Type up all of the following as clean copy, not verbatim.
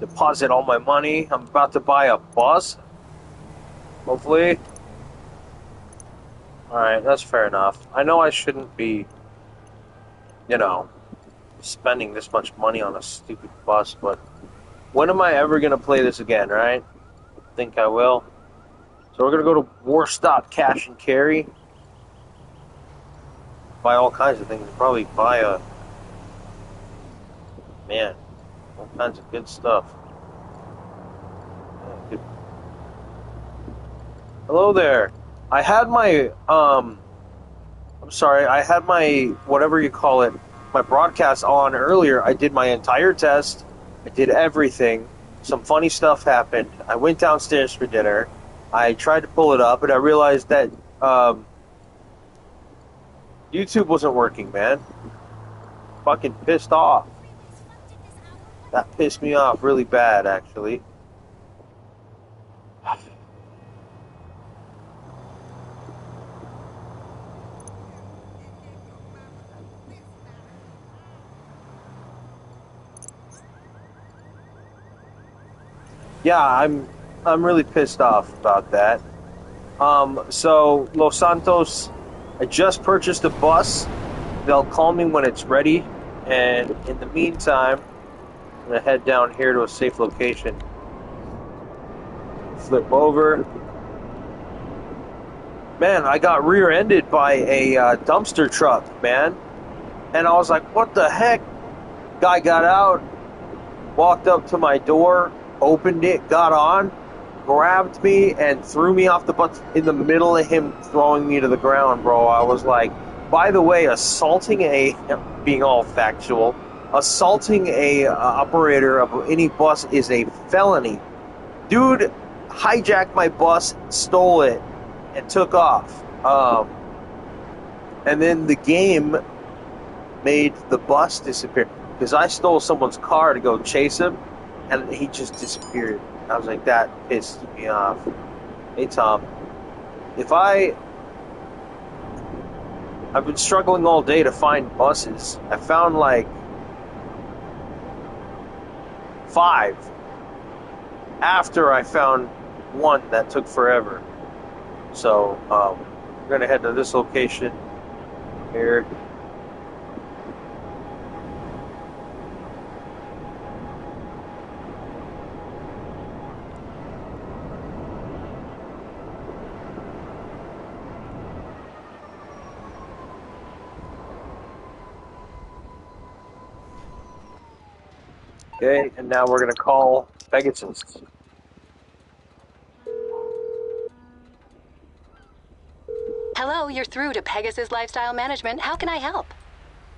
deposit all my money. I'm about to buy a bus, hopefully. Alright, that's fair enough. I know I shouldn't be, you know, spending this much money on a stupid bus, but when am I ever going to play this again, right? I think I will. So we're going to go to Warstock Cash and Carry. Buy all kinds of things. Probably buy a... Man, all kinds of good stuff. Yeah, good. Hello there. I had my, I'm sorry, I had my, whatever you call it, my broadcast on earlier. I did my entire test. I did everything. Some funny stuff happened. I went downstairs for dinner. I tried to pull it up, and I realized that YouTube wasn't working, man. Fucking pissed off. That pissed me off really bad, actually. Yeah, I'm really pissed off about that. So Los Santos, I just purchased a bus. They'll call me when it's ready, and in the meantime, I'm gonna head down here to a safe location. Flip over. Man, I got rear-ended by a dumpster truck, man, and I was like, "What the heck?" Guy got out, walked up to my door, opened it, got on, grabbed me, and threw me off the bus in the middle of him throwing me to the ground, bro. I was like, by the way, being all factual, assaulting a operator of any bus is a felony. Dude hijacked my bus, stole it, and took off. And then the game made the bus disappear because I stole someone's car to go chase him, and he just disappeared. I was like, that pissed me off. Hey, Tom, I've been struggling all day to find buses. I found like 5 after I found one that took forever. So, we're going to head to this location here. Okay, and now we're going to call Pegasus. Hello, you're through to Pegasus Lifestyle Management. How can I help?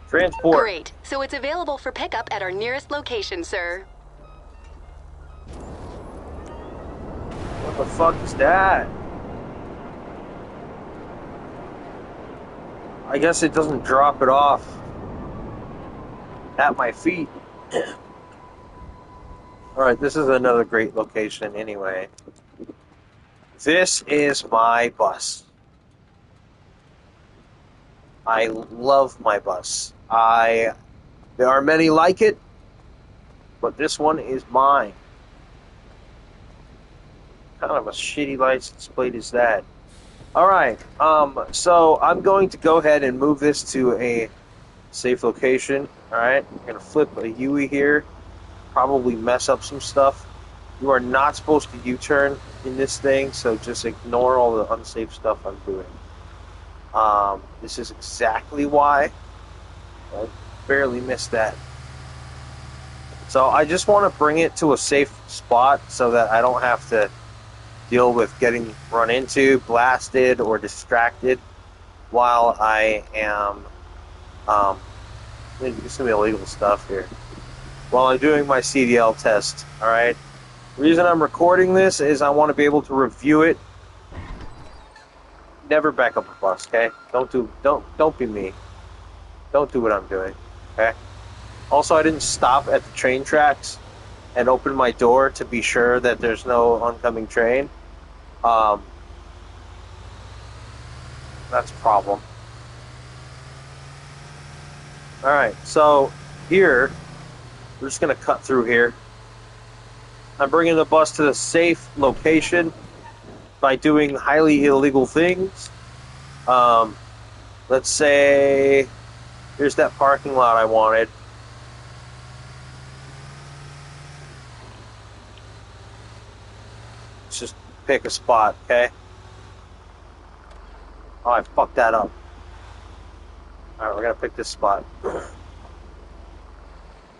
Transport. Great. So it's available for pickup at our nearest location, sir. What the fuck is that? I guess it doesn't drop it off at my feet. Alright, this is another great location anyway. This is my bus. I love my bus. There are many like it, but this one is mine. What kind of a shitty license plate is that? Alright, so I'm going to go ahead and move this to a safe location. Alright, I'm going to flip a Yui here. Probably mess up some stuff. You are not supposed to U-turn in this thing, so just ignore all the unsafe stuff I'm doing. This is exactly why I barely missed that. So I just want to bring it to a safe spot so that I don't have to deal with getting run into, blasted, or distracted while I am there's some illegal stuff here. While I'm doing my Cdl test, alright? The reason I'm recording this is I want to be able to review it. Never back up a bus, okay? Don't be me. Don't do what I'm doing, okay? Also, I didn't stop at the train tracks and open my door to be sure that there's no oncoming train. That's a problem. Alright, so here, we're just going to cut through here. I'm bringing the bus to the safe location by doing highly illegal things. Um, let's say here's that parking lot I wanted. Let's just pick a spot, okay? Oh, I fucked that up. All right, we're gonna pick this spot.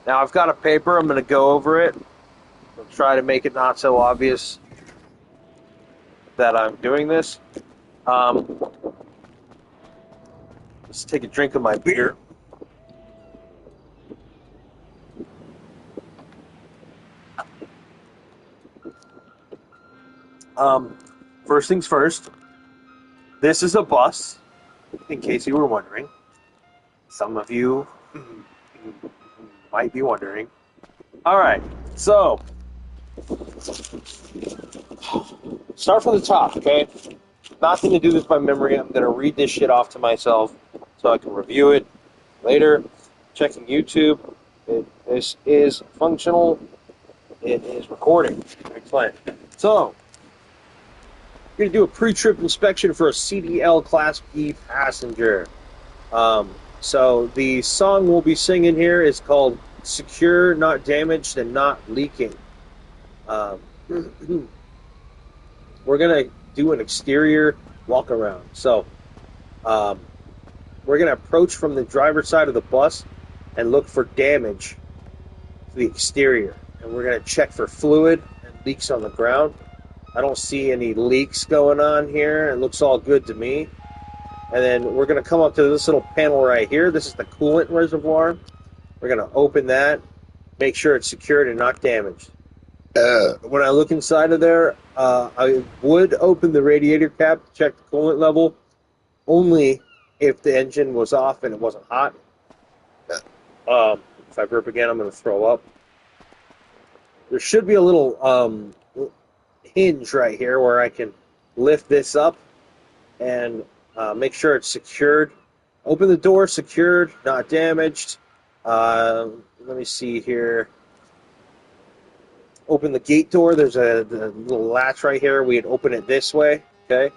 Now I've got a paper. I'm gonna go over it. I'll try to make it not so obvious that I'm doing this. Um, let's take a drink of my beer. Um, first things first. This is a bus, in case you were wondering. Some of you might be wondering. All right, so start from the top, okay? Not going to do this by memory. I'm going to read this shit off to myself so I can review it later. Checking YouTube. This is functional. It is recording. Excellent. So, we're going to do a pre-trip inspection for a CDL Class B passenger. So, the song we'll be singing here is called Secure, Not Damaged, and Not Leaking. We're going to do an exterior walk around. So, we're going to approach from the driver's side of the bus and look for damage to the exterior. And we're going to check for fluid and leaks on the ground. I don't see any leaks going on here. It looks all good to me. And then we're going to come up to this little panel right here. This is the coolant reservoir. We're going to open that, make sure it's secured and not damaged. When I look inside of there, I would open the radiator cap to check the coolant level, only if the engine was off and it wasn't hot. If I burp again, I'm going to throw up. There should be a little hinge right here where I can lift this up and make sure it's secured. Open the door, secured, not damaged. Let me see here. Open the gate door. There's the little latch right here. We'd open it this way, okay?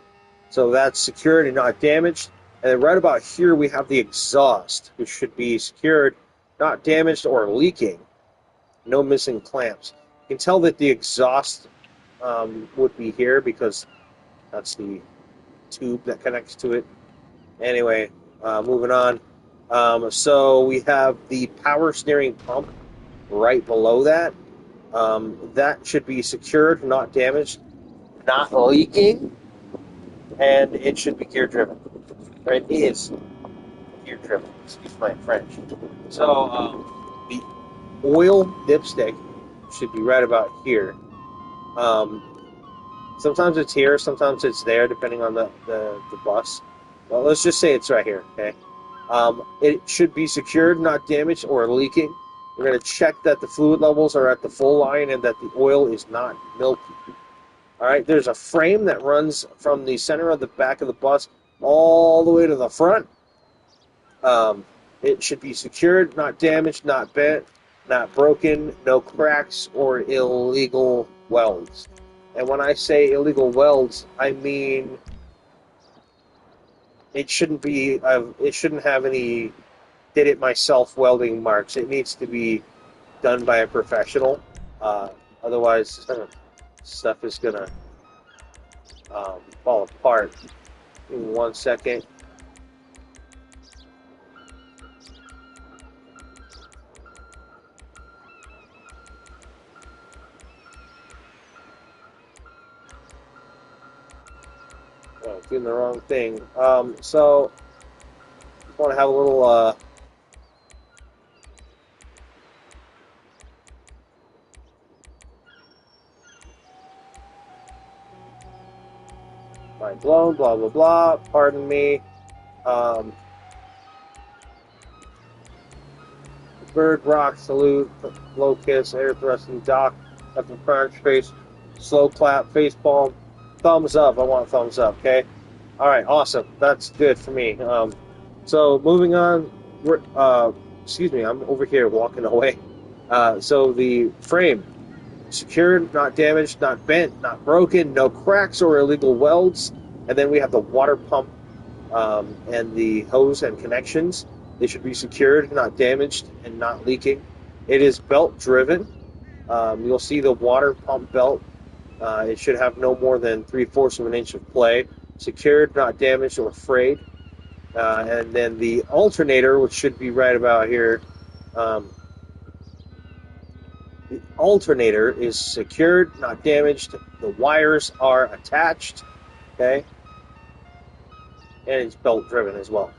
So that's secured and not damaged. And then right about here, we have the exhaust, which should be secured, not damaged or leaking. No missing clamps. You can tell that the exhaust would be here because that's the tube that connects to it. Anyway, moving on. So we have the power steering pump right below that. That should be secured, not damaged, not leaking, and it should be gear driven. Or it is gear driven, excuse my French. So the oil dipstick should be right about here. Sometimes it's here, sometimes it's there, depending on the bus. Well, let's just say it's right here, okay? It should be secured, not damaged, or leaking. We're going to check that the fluid levels are at the full line and that the oil is not milky. All right, there's a frame that runs from the center of the back of the bus all the way to the front. It should be secured, not damaged, not bent, not broken, no cracks or illegal welds. And when I say illegal welds, I mean it shouldn't be. It shouldn't have any did it myself welding marks. It needs to be done by a professional. Otherwise, stuff is gonna fall apart. Give me 1 second. Oh, doing the wrong thing. So, just want to have a little. Mind blown, blah, blah, blah. Pardon me. Bird, rock, salute, low kiss, air thrusting, dock, up in crunch, face, slow clap, face palm, thumbs up. I want thumbs up, okay? All right, awesome. That's good for me. So moving on, excuse me, I'm over here walking away. So the frame secured, not damaged, not bent, not broken, no cracks or illegal welds. And then we have the water pump and the hose and connections. They should be secured, not damaged, and not leaking. It is belt driven. You'll see the water pump belt. It should have no more than 3/4 of an inch of play. Secured, not damaged or frayed. And then the alternator, which should be right about here, the alternator is secured, not damaged. The wires are attached, okay? And it's belt driven as well.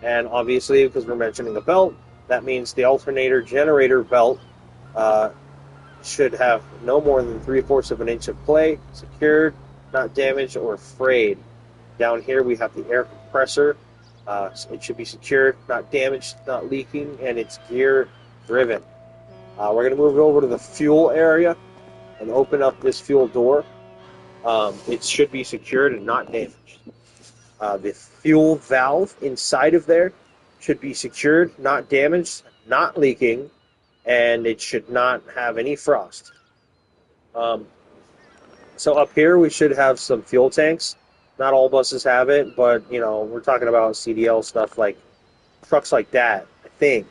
And obviously, because we're mentioning a belt, that means the alternator generator belt should have no more than 3/4 of an inch of play, secured, not damaged or frayed. Down here we have the air compressor. It should be secured, not damaged, not leaking, and it's gear driven. We're going to move it over to the fuel area and open up this fuel door. It should be secured and not damaged. The fuel valve inside of there should be secured, not damaged, not leaking, and it should not have any frost. So up here we should have some fuel tanks. Not all buses have it, but we're talking about CDL stuff like trucks like that. I think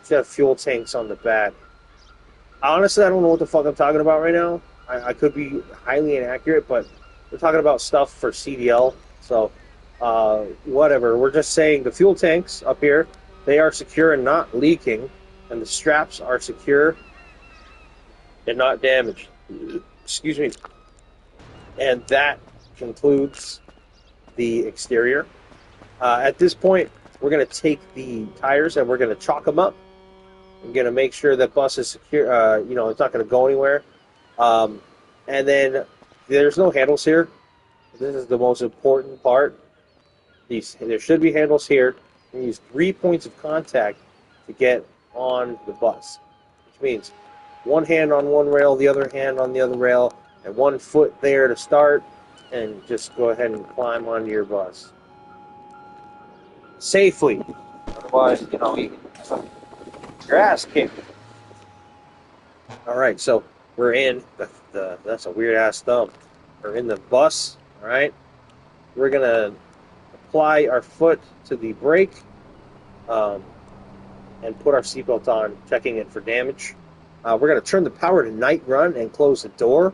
should have fuel tanks on the back. Honestly, I don't know what the fuck I'm talking about right now. I could be highly inaccurate, but we're talking about stuff for CDL. So whatever. We're just saying the fuel tanks up here, they are secure and not leaking, and the straps are secure and not damaged. Excuse me. And that concludes the exterior. At this point, we're going to take the tires and we're going to chalk them up. I'm going to make sure that bus is secure. It's not going to go anywhere. And then there's no handles here. This is the most important part. There should be handles here. You use 3 points of contact to get on the bus, which means one hand on one rail, the other hand on the other rail, and 1 foot there to start, and just go ahead and climb onto your bus safely. Otherwise, you can your ass kicked. All right, so we're in that's a weird ass thumb. We're in the bus. All right, we're gonna apply our foot to the brake and put our seatbelt on, checking it for damage. We're going to turn the power to night run and close the door.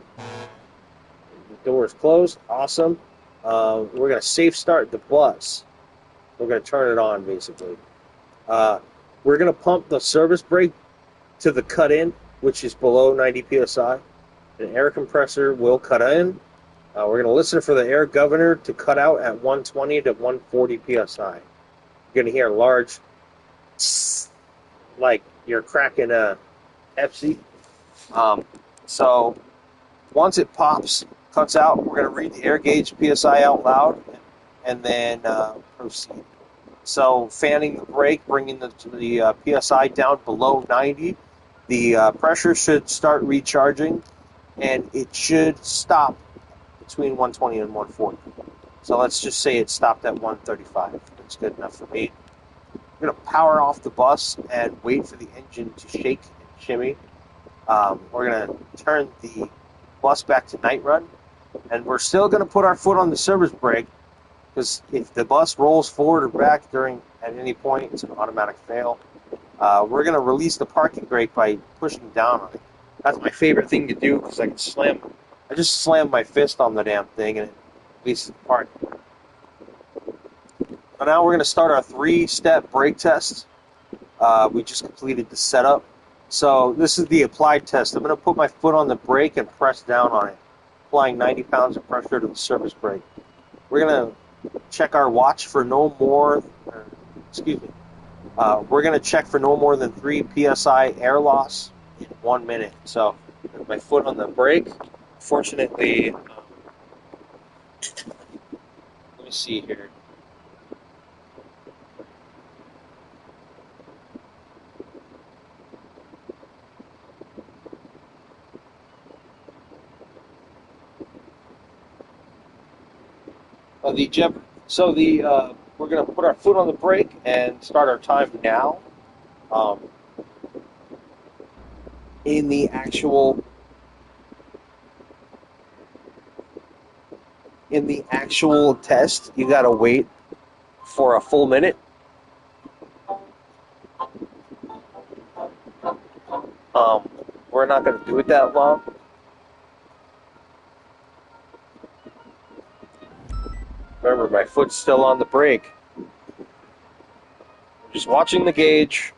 The door is closed. Awesome. We're going to safe start the bus. We're going to turn it on, basically. We're going to pump the service brake to the cut-in, which is below 90 psi. An air compressor will cut in. We're going to listen for the air governor to cut out at 120 to 140 psi. You're going to hear large tss, like you're cracking a Pepsi. So once it pops, cuts out, we're going to read the air gauge PSI out loud and then proceed. So fanning the brake, bringing the PSI down below 90. The pressure should start recharging, and it should stop between 120 and 140. So let's just say it stopped at 135. That's good enough for me. We're going to power off the bus and wait for the engine to shake and shimmy. We're going to turn the bus back to night run, and we're still going to put our foot on the service brake, because if the bus rolls forward or back at any point, it's an automatic fail. We're going to release the parking brake by pushing down on it. That's my favorite thing to do, because I just slam my fist on the damn thing and it releases the parking. So now we're going to start our 3-step brake test. We just completed the setup. So this is the applied test. I'm going to put my foot on the brake and press down on it, applying 90 pounds of pressure to the service brake. We're going to check our watch for no more, we're going to check for no more than 3 psi air loss in 1 minute. So with my foot on the brake, fortunately, let me see here. We're going to put our foot on the brake and start our time now. In the actual in the actual test, you gotta wait for a full minute. Um, we're not gonna do it that long. Remember, my foot's still on the brake. Just watching the gauge.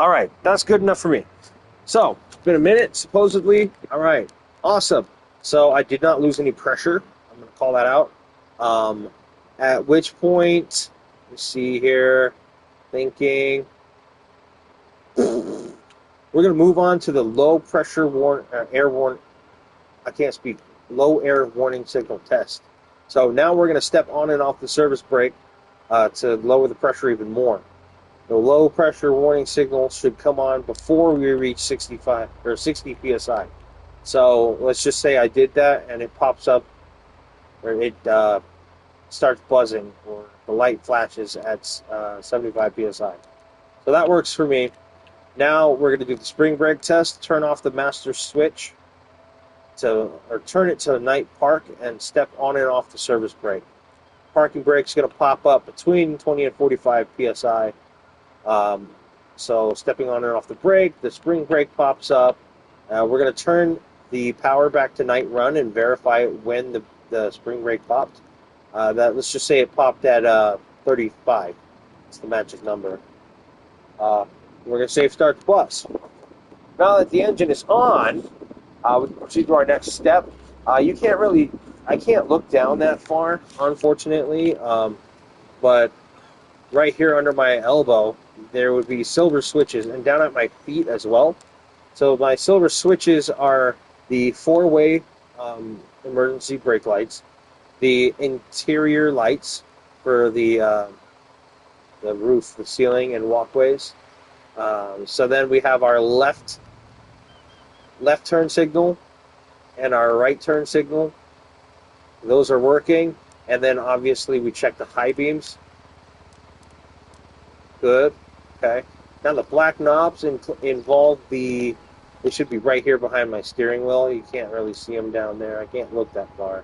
All right, that's good enough for me. So, it's been a minute, supposedly. All right, awesome. So, I did not lose any pressure. I'm going to call that out. At which point, let's see here, thinking. We're going to move on to the low pressure air warning. I can't speak. Low air warning signal test. So, now we're going to step on and off the service brake to lower the pressure even more. The low pressure warning signal should come on before we reach 65 or 60 psi. So let's just say I did that and it pops up, or it starts buzzing, or the light flashes at 75 psi. So that works for me. Now we're going to do the spring brake test. Turn off the master switch or turn it to night park and step on and off the service brake. Parking brake is going to pop up between 20 and 45 psi. So stepping on and off the brake, the spring brake pops up. We're going to turn the power back to night run and verify when the spring brake popped. Let's just say it popped at 35. It's the magic number. We're going to safe start the bus. Now that the engine is on, we can proceed to our next step. I can't look down that far, unfortunately, but right here under my elbow, there would be silver switches, and down at my feet as well. So my silver switches are the four-way emergency brake lights, the interior lights for the roof, the ceiling, and walkways. So then we have our left turn signal and our right turn signal. Those are working, and then obviously we check the high beams. Good. Okay. Now the black knobs involve they should be right here behind my steering wheel. You can't really see them down there. I can't look that far.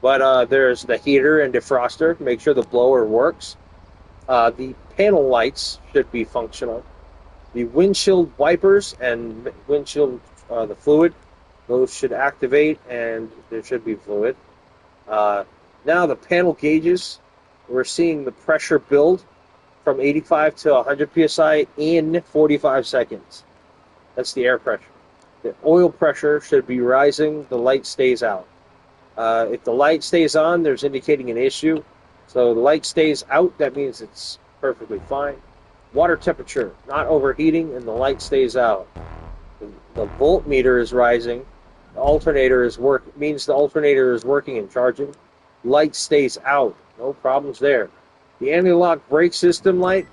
But there's the heater and defroster. Make sure the blower works. The panel lights should be functional. The windshield wipers and windshield the fluid, those should activate, and there should be fluid. Now the panel gauges, we're seeing the pressure build from 85 to 100 psi in 45 seconds. That's the air pressure. The oil pressure should be rising. The light stays out. If the light stays on, there's indicating an issue. So the light stays out, that means it's perfectly fine. Water temperature, not overheating, and the light stays out. The voltmeter is rising. The alternator means the alternator is working and charging. Light stays out. No problems there. The anti-lock brake system light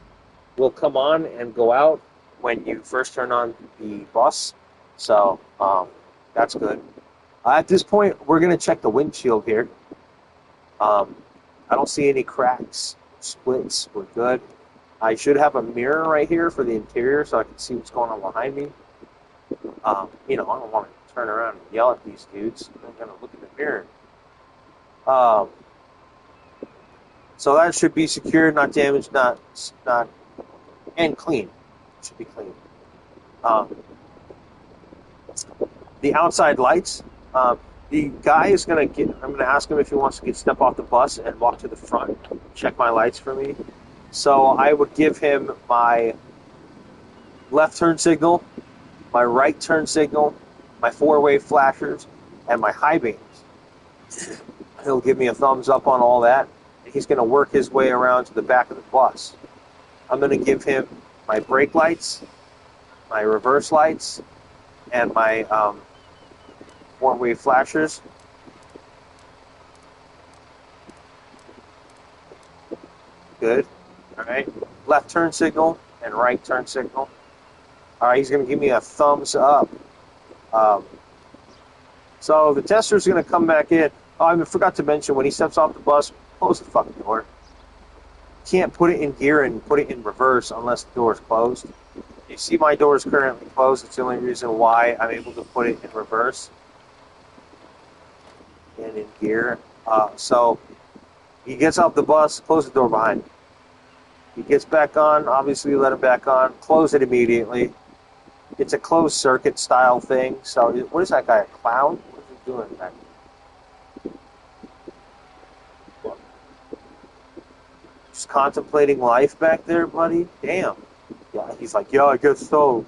will come on and go out when you first turn on the bus. So that's good. At this point, we're going to check the windshield here. I don't see any cracks, splits. We're good. I should have a mirror right here for the interior so I can see what's going on behind me. I don't want to turn around and yell at these dudes. I'm going to look in the mirror. So that should be secured, not damaged, and clean. It should be clean. The outside lights. The guy is going to I'm going to ask him if he wants to step off the bus and walk to the front, check my lights for me. So I would give him my left turn signal, my right turn signal, my four-way flashers, and my high beams. He'll give me a thumbs up on all that. He's going to work his way around to the back of the bus. I'm going to give him my brake lights, my reverse lights, and my four-way flashers. Good. All right. Left turn signal and right turn signal. All right. He's going to give me a thumbs up. So the tester's going to come back in. Oh, I forgot to mention, when he steps off the bus, close the fucking door. Can't put it in gear and put it in reverse unless the door is closed. You see my door is currently closed. It's the only reason why I'm able to put it in reverse. and in gear. So he gets off the bus, close the door behind him. He gets back on, obviously let him back on, close it immediately. It's a closed circuit style thing. So what is that guy, a clown? What is he doing back there? Just contemplating life back there, buddy? Damn. Yeah, he's like, yeah, I guess so.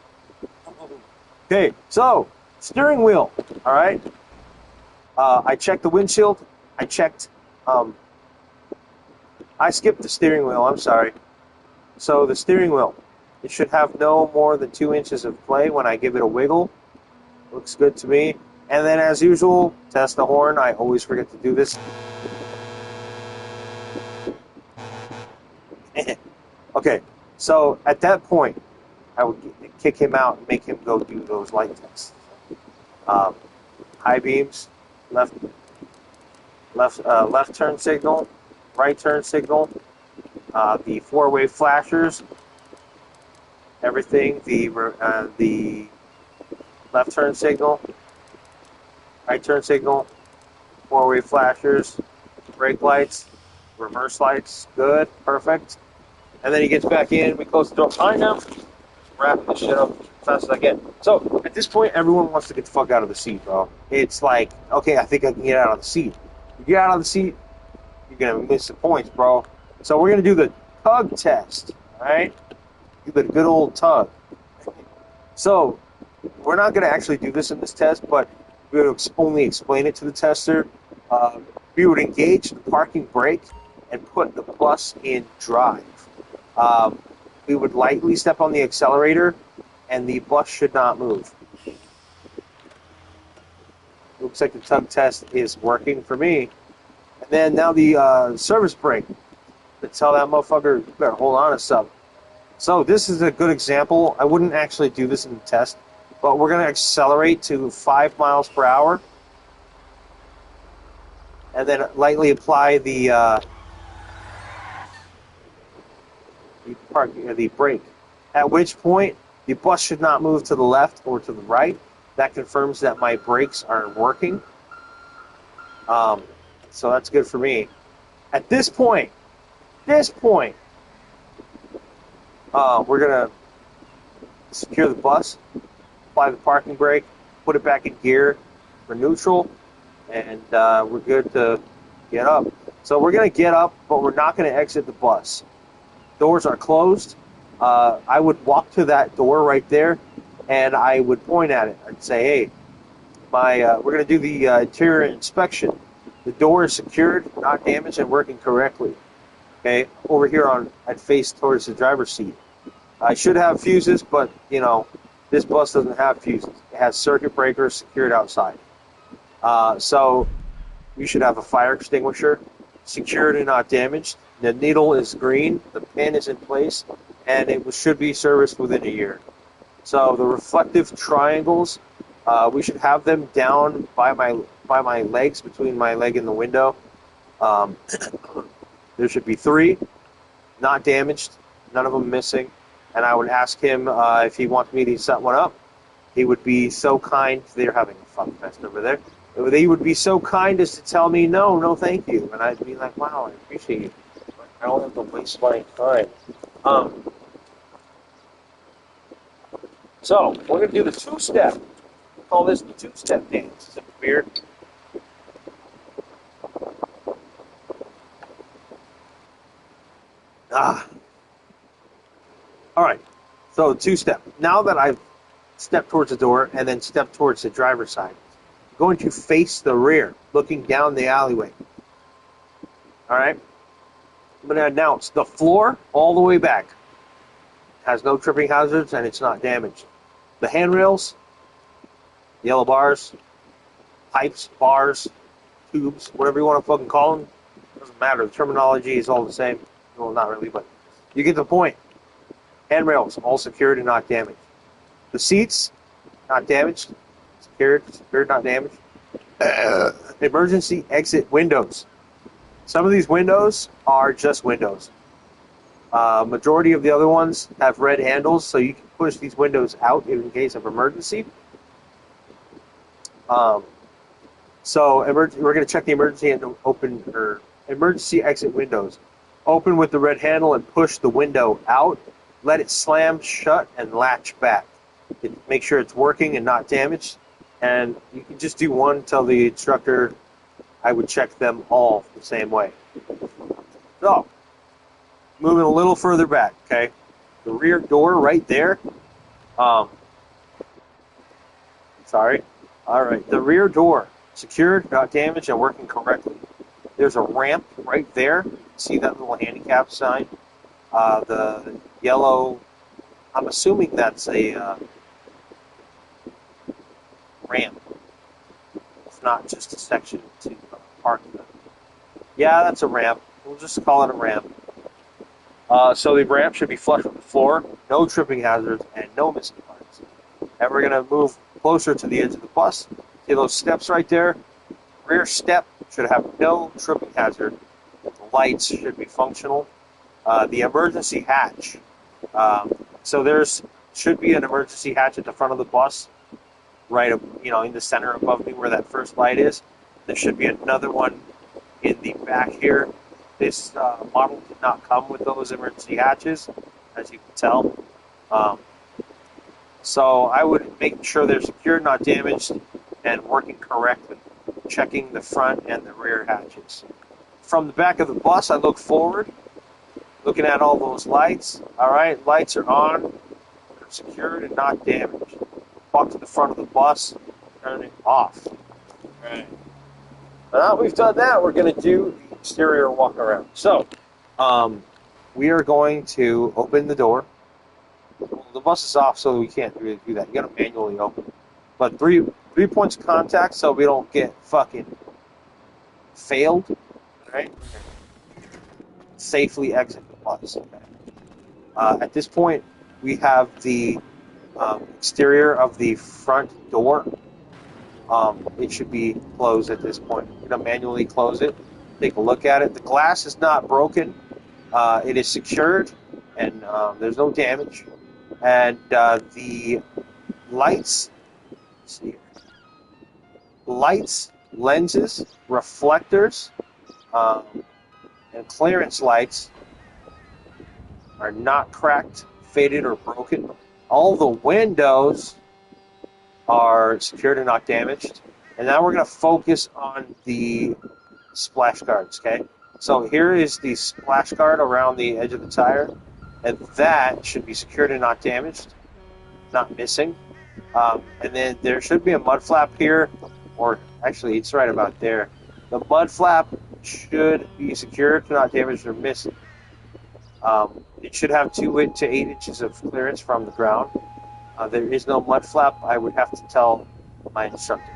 Okay, so, steering wheel, all right? I checked the windshield. I checked, I skipped the steering wheel, I'm sorry. So the steering wheel, it should have no more than 2 inches of play when I give it a wiggle. Looks good to me. And then as usual, test the horn. I always forget to do this. Okay, so at that point, I would kick him out and make him go do those light tests. High beams, left turn signal, right turn signal, the four-way flashers, everything, the left turn signal, right turn signal, four-way flashers, brake lights, reverse lights, good, perfect. And then he gets back in, we close the door behind him, wrapping the shit up as fast as I can. So, at this point, everyone wants to get the fuck out of the seat, bro. It's like, okay, I think I can get out of the seat. You get out of the seat, you're going to miss the points, bro. So we're going to do the tug test, all right? Do the good old tug. So, we're not going to actually do this in this test, but we would only explain it to the tester. We would engage the parking brake and put the bus in drive. We would lightly step on the accelerator, and the bus should not move. Looks like the tug test is working for me. And then now the service brake. To tell that motherfucker, you better hold on to something. So this is a good example. I wouldn't actually do this in the test, but we're going to accelerate to 5 miles per hour. And then lightly apply the brake. At which point, the bus should not move to the left or to the right. That confirms that my brakes are working. So that's good for me. At this point, we're going to secure the bus, apply the parking brake, put it back in gear for neutral, and we're good to get up. So we're going to get up, but we're not going to exit the bus. Doors are closed. I would walk to that door right there, and I would point at it and say, hey, we're going to do the interior inspection. The door is secured, not damaged, and working correctly. Okay, over here I'd face towards the driver's seat. I should have fuses, but, you know, this bus doesn't have fuses. It has circuit breakers secured outside. So you should have a fire extinguisher, secured and not damaged. The needle is green, the pin is in place, and it should be serviced within a year. So the reflective triangles, we should have them down by my legs, between my leg and the window. There should be 3, not damaged, none of them missing. And I would ask him if he wants me to set one up. He would be so kind. They're having a fun fest over there. They would be so kind as to tell me, no, thank you. And I'd be like, wow, I appreciate you. I don't have to waste my time. So, we're going to do the 2-step. We call this the 2-step dance. Is it weird? Alright, so 2-step. Now that I've stepped towards the door and then stepped towards the driver's side, I'm going to face the rear, looking down the alleyway. Alright? I'm going to announce the floor all the way back has no tripping hazards and it's not damaged. The handrails, yellow bars, pipes, bars, tubes, whatever you want to fucking call them, doesn't matter. The terminology is all the same. Well, not really, but you get the point. Handrails, all secured and not damaged. The seats, not damaged. Secured, not damaged. Emergency exit windows. Some of these windows are just windows. Majority of the other ones have red handles, so you can push these windows out in case of emergency. So we're going to check the emergency and open or emergency exit windows. Open with the red handle and push the window out. Let it slam shut and latch back. Make sure it's working and not damaged. And you can just do one, tell the instructor. I would check them all the same way. So, moving a little further back, okay? The rear door right there. Sorry. All right, the rear door, secured, not damaged, and working correctly. There's a ramp right there. See that little handicap sign? The yellow, I'm assuming that's a ramp. It's not just a section to park them. Yeah, that's a ramp. We'll just call it a ramp. So the ramp should be flush with the floor, no tripping hazards, and no missing parts. And we're going to move closer to the edge of the bus. See those steps right there? Rear step should have no tripping hazard. The lights should be functional. The emergency hatch. So there's should be an emergency hatch at the front of the bus, right, in the center above me where that first light is. There should be another one in the back here. This model did not come with those emergency hatches, as you can tell. So I would make sure they're secured, not damaged, and working correctly, checking the front and the rear hatches. From the back of the bus, I look forward, looking at all those lights. All right, lights are on, they're secured and not damaged. Walk to the front of the bus, turn it off. All right. Now that we've done that, we're going to do the exterior walk around. So, we are going to open the door. The bus is off, so we can't really do that. You got to manually open it. But three points of contact, so we don't get fucking failed. Right? Safely exit the bus. Okay. At this point, we have the exterior of the front door. It should be closed at this point. You're going to manually close it. Take a look at it. The glass is not broken. It is secured, and there's no damage. And the lights, let's see here. Lights, lenses, reflectors, and clearance lights are not cracked, faded, or broken. All the windows are secured and not damaged. And now we're going to focus on the splash guards, okay? So here is the splash guard around the edge of the tire, and that should be secured and not damaged, not missing. And then there should be a mud flap here, or actually it's right about there. The mud flap should be secured, not damaged, or missing. It should have 2 to 8 inches of clearance from the ground. There is no mud flap. I would have to tell my instructor.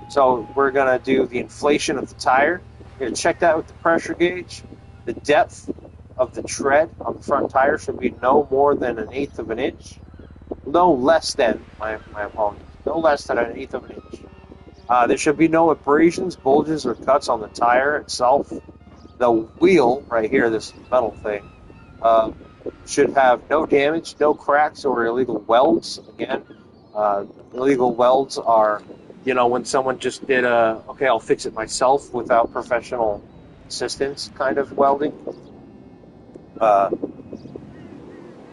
So we're going to do the inflation of the tire. We're going to check that with the pressure gauge. The depth of the tread on the front tire should be no more than 1/8 of an inch. No less than, my apologies, no less than 1/8 of an inch. There should be no abrasions, bulges, or cuts on the tire itself. The wheel, right here, this metal thing, should have no damage, no cracks, or illegal welds. Again, illegal welds are, when someone just did okay, I'll fix it myself without professional assistance kind of welding.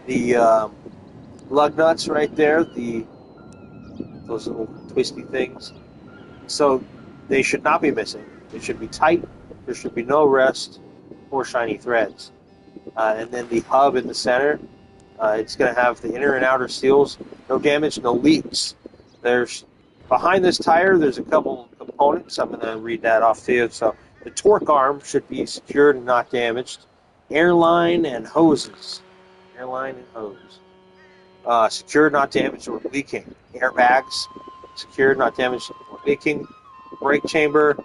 The lug nuts right there, those little twisty things. So they should not be missing. They should be tight. There should be no rust or shiny threads. And then the hub in the center, it's going to have the inner and outer seals, no damage, no leaks. Behind this tire, there's a couple components. I'm going to read that off to you. So the torque arm should be secured and not damaged. Airline and hoses. Airline and hose. Secured, not damaged, or leaking. Airbags, secured, not damaged, or leaking. Brake chamber.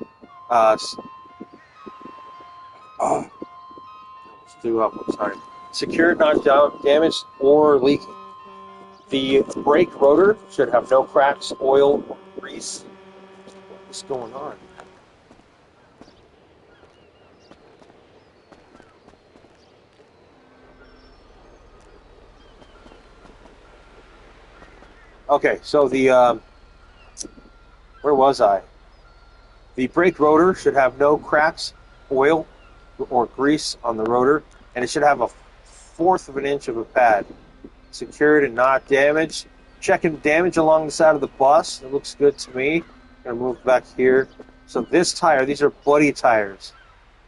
I'm sorry. Secured, not damaged, or leaking. The brake rotor should have no cracks, oil, or grease. What's going on? Okay, so the Where was I? The brake rotor should have no cracks, oil, or grease on the rotor, and it should have a fourth of an inch of a pad. Secured and not damaged. Checking damage along the side of the bus. It looks good to me. I'm gonna move back here. So this tire, these are buddy tires,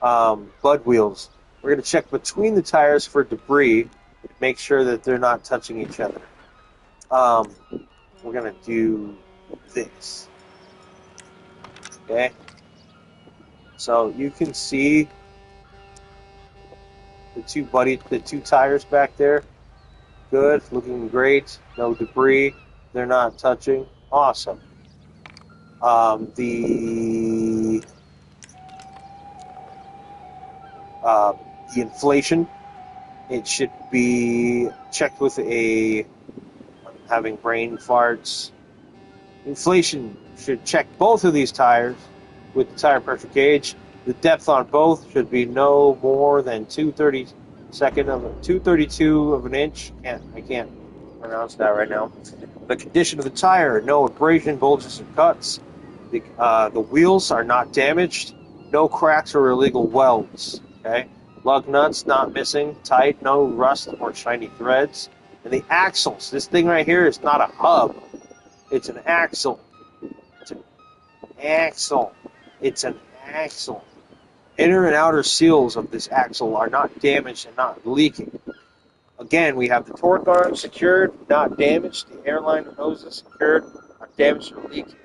bud wheels. We're gonna check between the tires for debris. Make sure that they're not touching each other. We're gonna do this. Okay. So you can see the two tires back there. Good, looking great. No debris. They're not touching. Awesome. The inflation, it should be checked with I'm having brain farts. Inflation should check both of these tires with the tire pressure gauge. The depth on both should be no more than 232 of an inch. I can't pronounce that right now. The condition of the tire: no abrasion, bulges, or cuts. The wheels are not damaged. No cracks or illegal welds. Okay. Lug nuts not missing, tight, no rust or shiny threads. And the axles. This thing right here is not a hub. It's an axle. It's an axle. It's an axle. Inner and outer seals of this axle are not damaged and not leaking. Again, we have the torque arm secured, not damaged. The airline hoses secured, not damaged or leaking.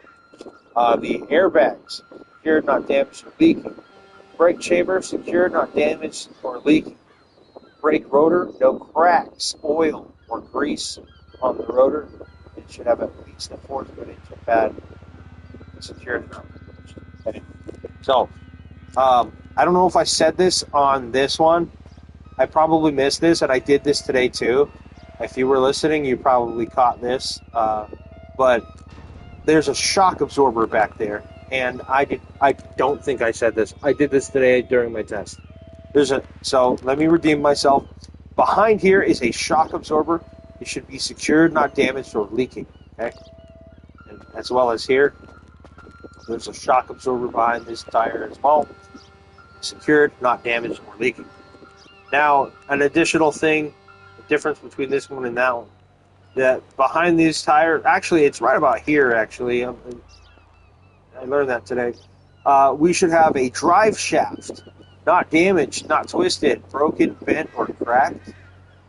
The airbags secured, not damaged or leaking. Brake chamber secured, not damaged or leaking. Brake rotor, no cracks, oil, or grease on the rotor. It should have at least a fourth of an inch of pad. Secured, not damaged. Okay. So, I don't know if I said this on this one. I probably missed this, and I did this today too. If you were listening, you probably caught this. But there's a shock absorber back there. And I don't think I said this. I did this today during my test. So let me redeem myself. Behind here is a shock absorber. It should be secured, not damaged or leaking. Okay, and as well as here, there's a shock absorber behind this tire as well. Secured, not damaged or leaking. Now, an additional thing, the difference between this one and that one, that behind these tires, actually, it's right about here. Actually, I learned that today. We should have a drive shaft, not damaged, not twisted, broken, bent, or cracked.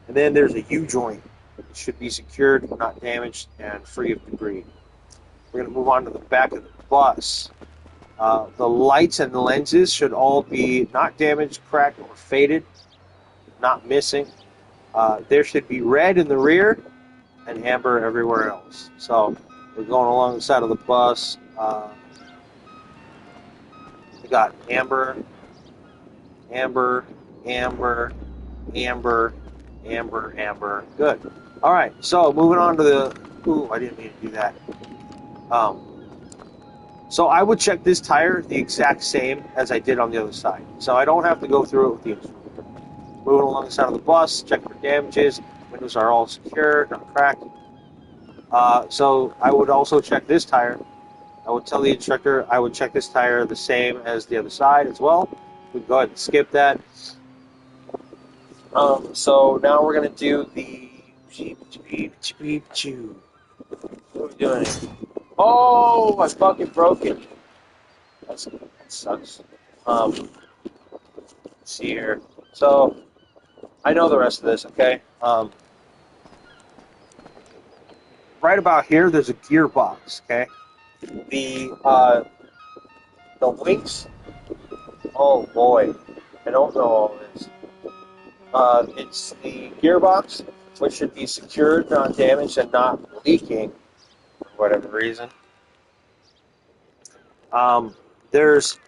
And then there's a U-joint. It should be secured, not damaged, and free of debris. We're going to move on to the back of the bus. The lights and the lenses should all be not damaged, cracked, or faded, not missing. There should be red in the rear and amber everywhere else. So we're going along the side of the bus. We got amber, amber, amber, amber, amber, amber. Good. All right. So moving on to the. Ooh, I didn't mean to do that. So I would check this tire the exact same as I did on the other side. So I don't have to go through it with the instructor. Moving along the side of the bus, check for damages. Windows are all secure, not cracked. So I would also check this tire. I would tell the instructor I would check this tire the same as the other side as well. We go ahead and skip that. So now we're going to do the... What are we doing? Oh, I fucking broke it. That sucks. Let's see here. So, I know the rest of this, okay? Right about here, there's a gearbox, okay? The links, oh boy, I don't know all this. It's the gearbox, which should be secured, not damaged, and not leaking for whatever reason. There's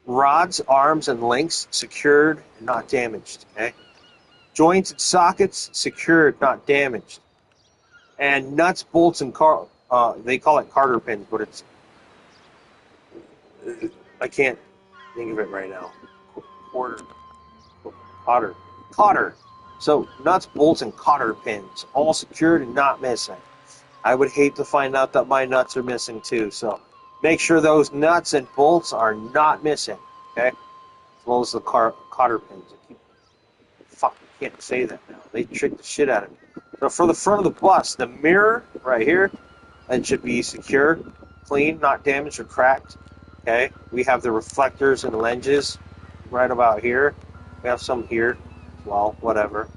rods, arms, and links secured and not damaged. Okay, joints and sockets secured, not damaged, and nuts, bolts, and they call it Carter pins, but it's I can't think of it right now. Cotter. So nuts, bolts, and cotter pins, all secured and not missing. I would hate to find out that my nuts are missing too. So Make sure those nuts and bolts are not missing, okay? As well as the cotter pins. Fuck, I can't say that now. They tricked the shit out of me. So for the front of the bus, the mirror right here, that should be secure, clean, not damaged or cracked. Okay, we have the reflectors and lenses right about here. We have some here. Well, whatever.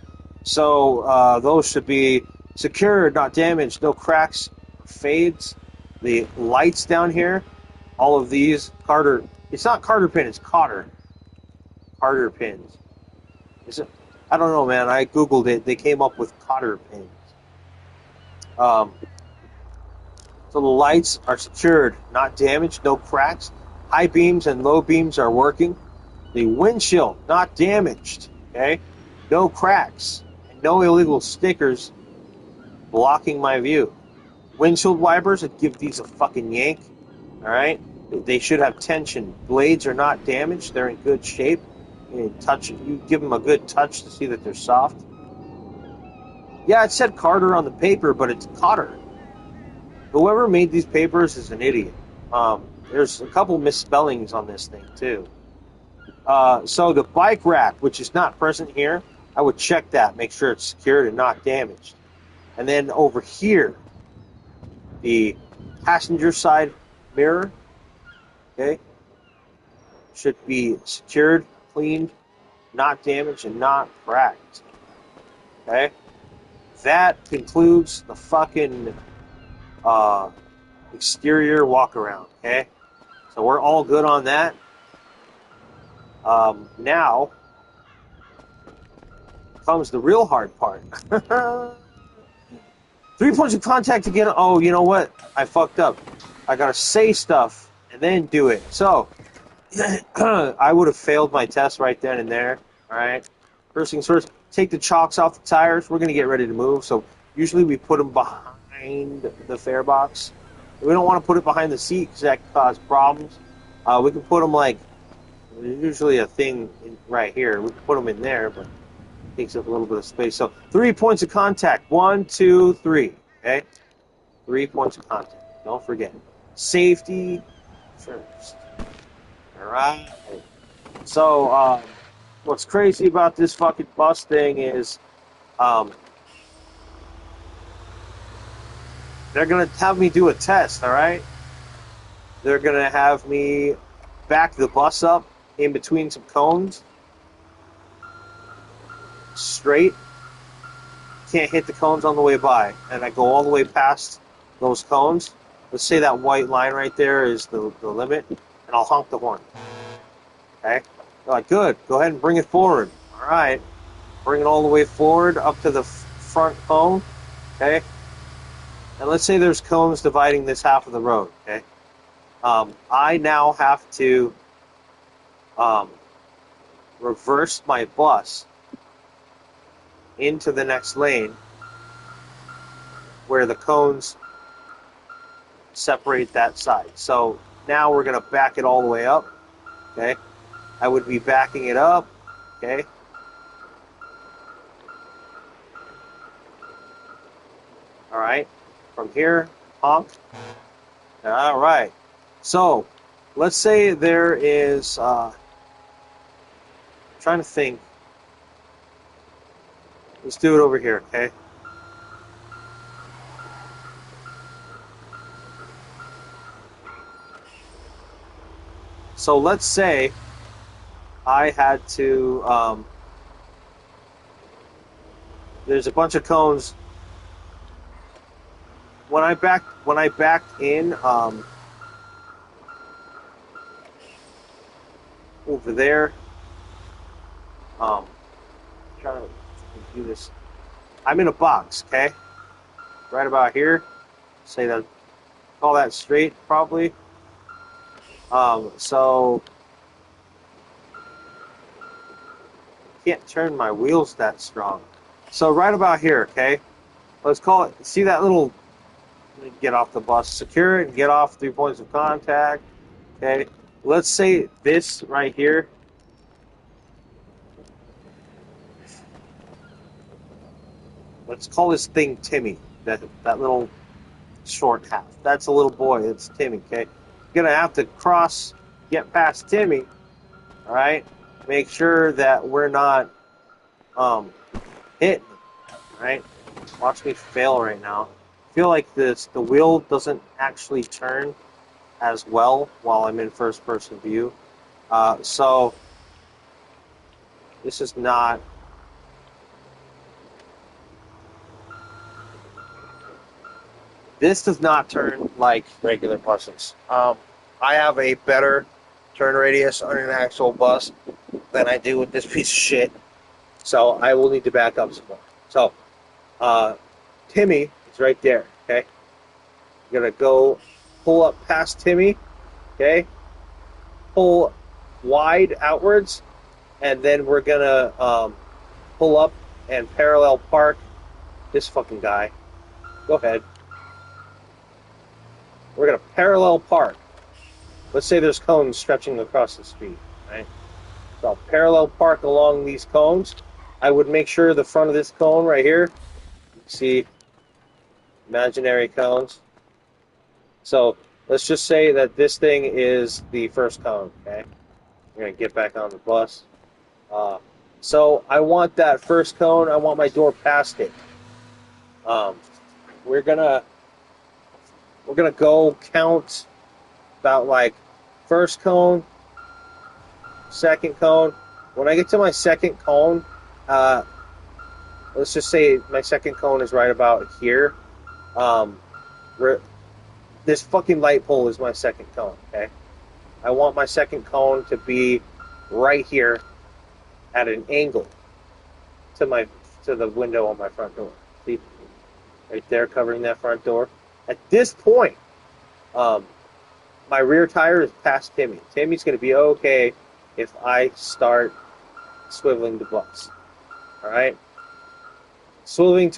So those should be secure, not damaged, no cracks, fades. The lights down here, all of these Carter. It's not Carter pin. It's Cotter. Carter pins. Is it? I don't know, man. I googled it. They came up with Cotter pins. Um, so the lights are secured, not damaged, no cracks. High beams and low beams are working. The windshield not damaged. Okay, no cracks, and no illegal stickers blocking my view. Windshield wipers, I'd give these a fucking yank. All right, they should have tension. Blades are not damaged; they're in good shape. You give them a good touch to see that they're soft. Yeah, it said Carter on the paper, but it's Cotter. Whoever made these papers is an idiot. There's a couple misspellings on this thing too. So the bike rack, which is not present here, I would check that, make sure it's secured and not damaged. And then over here, the passenger side mirror, okay, should be secured, cleaned, not damaged, and not cracked. Okay, that concludes the fucking exterior walk around. Okay, so we're all good on that. Now comes the real hard part. 3 points of contact again. Oh, you know what? I fucked up. I gotta say stuff and then do it. So I would have failed my test right then and there. All right. First things first. Take the chocks off the tires. We're gonna get ready to move. So usually we put them behind the fare box. We don't want to put it behind the seat because that can cause problems. We can put them like there's usually a thing right here. We can put them in there, but it takes up a little bit of space. So 3 points of contact. 1, 2, 3. Okay? 3 points of contact. Don't forget. Safety first. All right. So what's crazy about this fucking bus thing is they're going to have me do a test, all right? They're going to have me back the bus up in between some cones. Straight. Can't hit the cones on the way by. And I go all the way past those cones. Let's say that white line right there is the limit. And I'll honk the horn. Okay? They're like, good. Go ahead and bring it forward. All right. Bring it all the way forward up to the front cone. Okay? And let's say there's cones dividing this half of the road. Okay? I now have to reverse my bus into the next lane where the cones separate that side. So now we're going to back it all the way up. Okay? I would be backing it up. Okay? All right. From here, honk. All right. So let's say there is, trying to think. Let's do it over here, okay? So let's say I had to, there's a bunch of cones. When I backed in, over there, trying to do this. I'm in a box, okay? Right about here. Say that, call that straight, probably. So can't turn my wheels that strong. So right about here, okay? Let's call it. See that little? Get off the bus, secure it, and get off 3 points of contact. Okay. Let's say this right here. Let's call this thing Timmy. That little short half. That's a little boy. It's Timmy. Okay. gonna have to get past Timmy. All right, make sure that we're not hitting. All right, watch me fail right now. I feel like the wheel doesn't actually turn as well while I'm in first person view. So this is not. This does not turn like regular buses. I have a better turn radius on an actual bus than I do with this piece of shit. So I will need to back up some more. So, Timmy is right there. Okay, I'm gonna go pull up past Timmy. Okay, pull wide outwards, and then we're gonna pull up and parallel park this fucking guy. Go ahead. We're gonna parallel park. Let's say there's cones stretching across the street, right? So I'll parallel park along these cones. I would make sure the front of this cone right here, see imaginary cones. So let's just say that this thing is the first cone, okay? We're going to get back on the bus. So I want that first cone. I want my door past it. We're gonna go count about like first cone, second cone. When I get to my second cone, let's just say my second cone is right about here. This fucking light pole is my second cone, okay? I want my second cone to be right here at an angle to the window on my front door. See? Right there covering that front door. At this point, my rear tire is past Timmy. Timmy's going to be okay if I start swiveling the bus. All right? Swiveling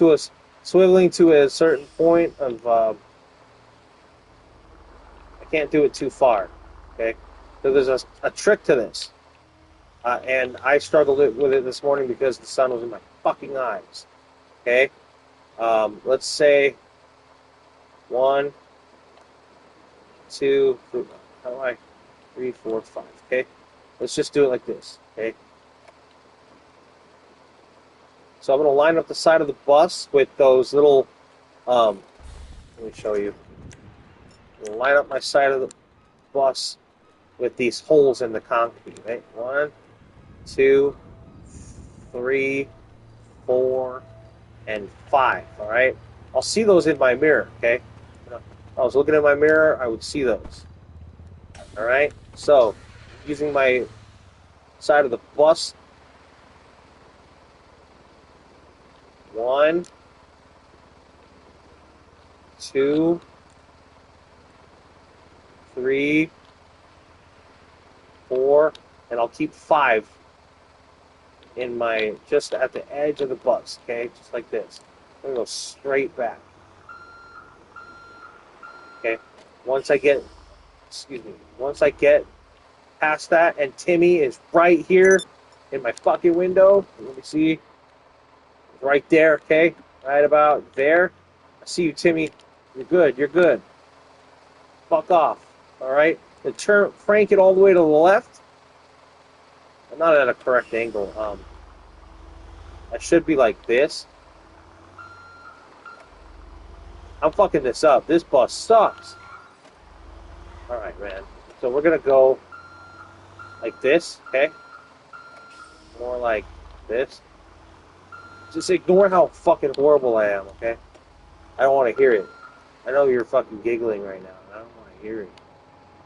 to a certain point of I can't do it too far. Okay? So there's a trick to this. And I struggled with it this morning because the sun was in my fucking eyes. Okay? Let's say 1, 2, 3, 4, 5. Okay? Let's just do it like this. Okay? So I'm going to line up the side of the bus with those little, let me show you. I'm going to line up my side of the bus with these holes in the concrete, right? 1, 2, 3, 4, and 5, all right? I'll see those in my mirror, okay? If I was looking at my mirror, I would see those. All right? So, using my side of the bus, 1, 2, 3, 4, and I'll keep 5 in my, just at the edge of the bus, okay? Just like this. I'm gonna go straight back. Okay? Once I get past that, and Timmy is right here in my fucking window, let me see, right there, okay? Right about there. I see you, Timmy. You're good. Fuck off, all right? Then crank it all the way to the left. I'm not at a correct angle. I should be like this. I'm fucking this up. This bus sucks. All right, man. So we're gonna go like this, okay? More like this. Just ignore how fucking horrible I am, okay? I don't want to hear it. I know you're fucking giggling right now. I don't want to hear it.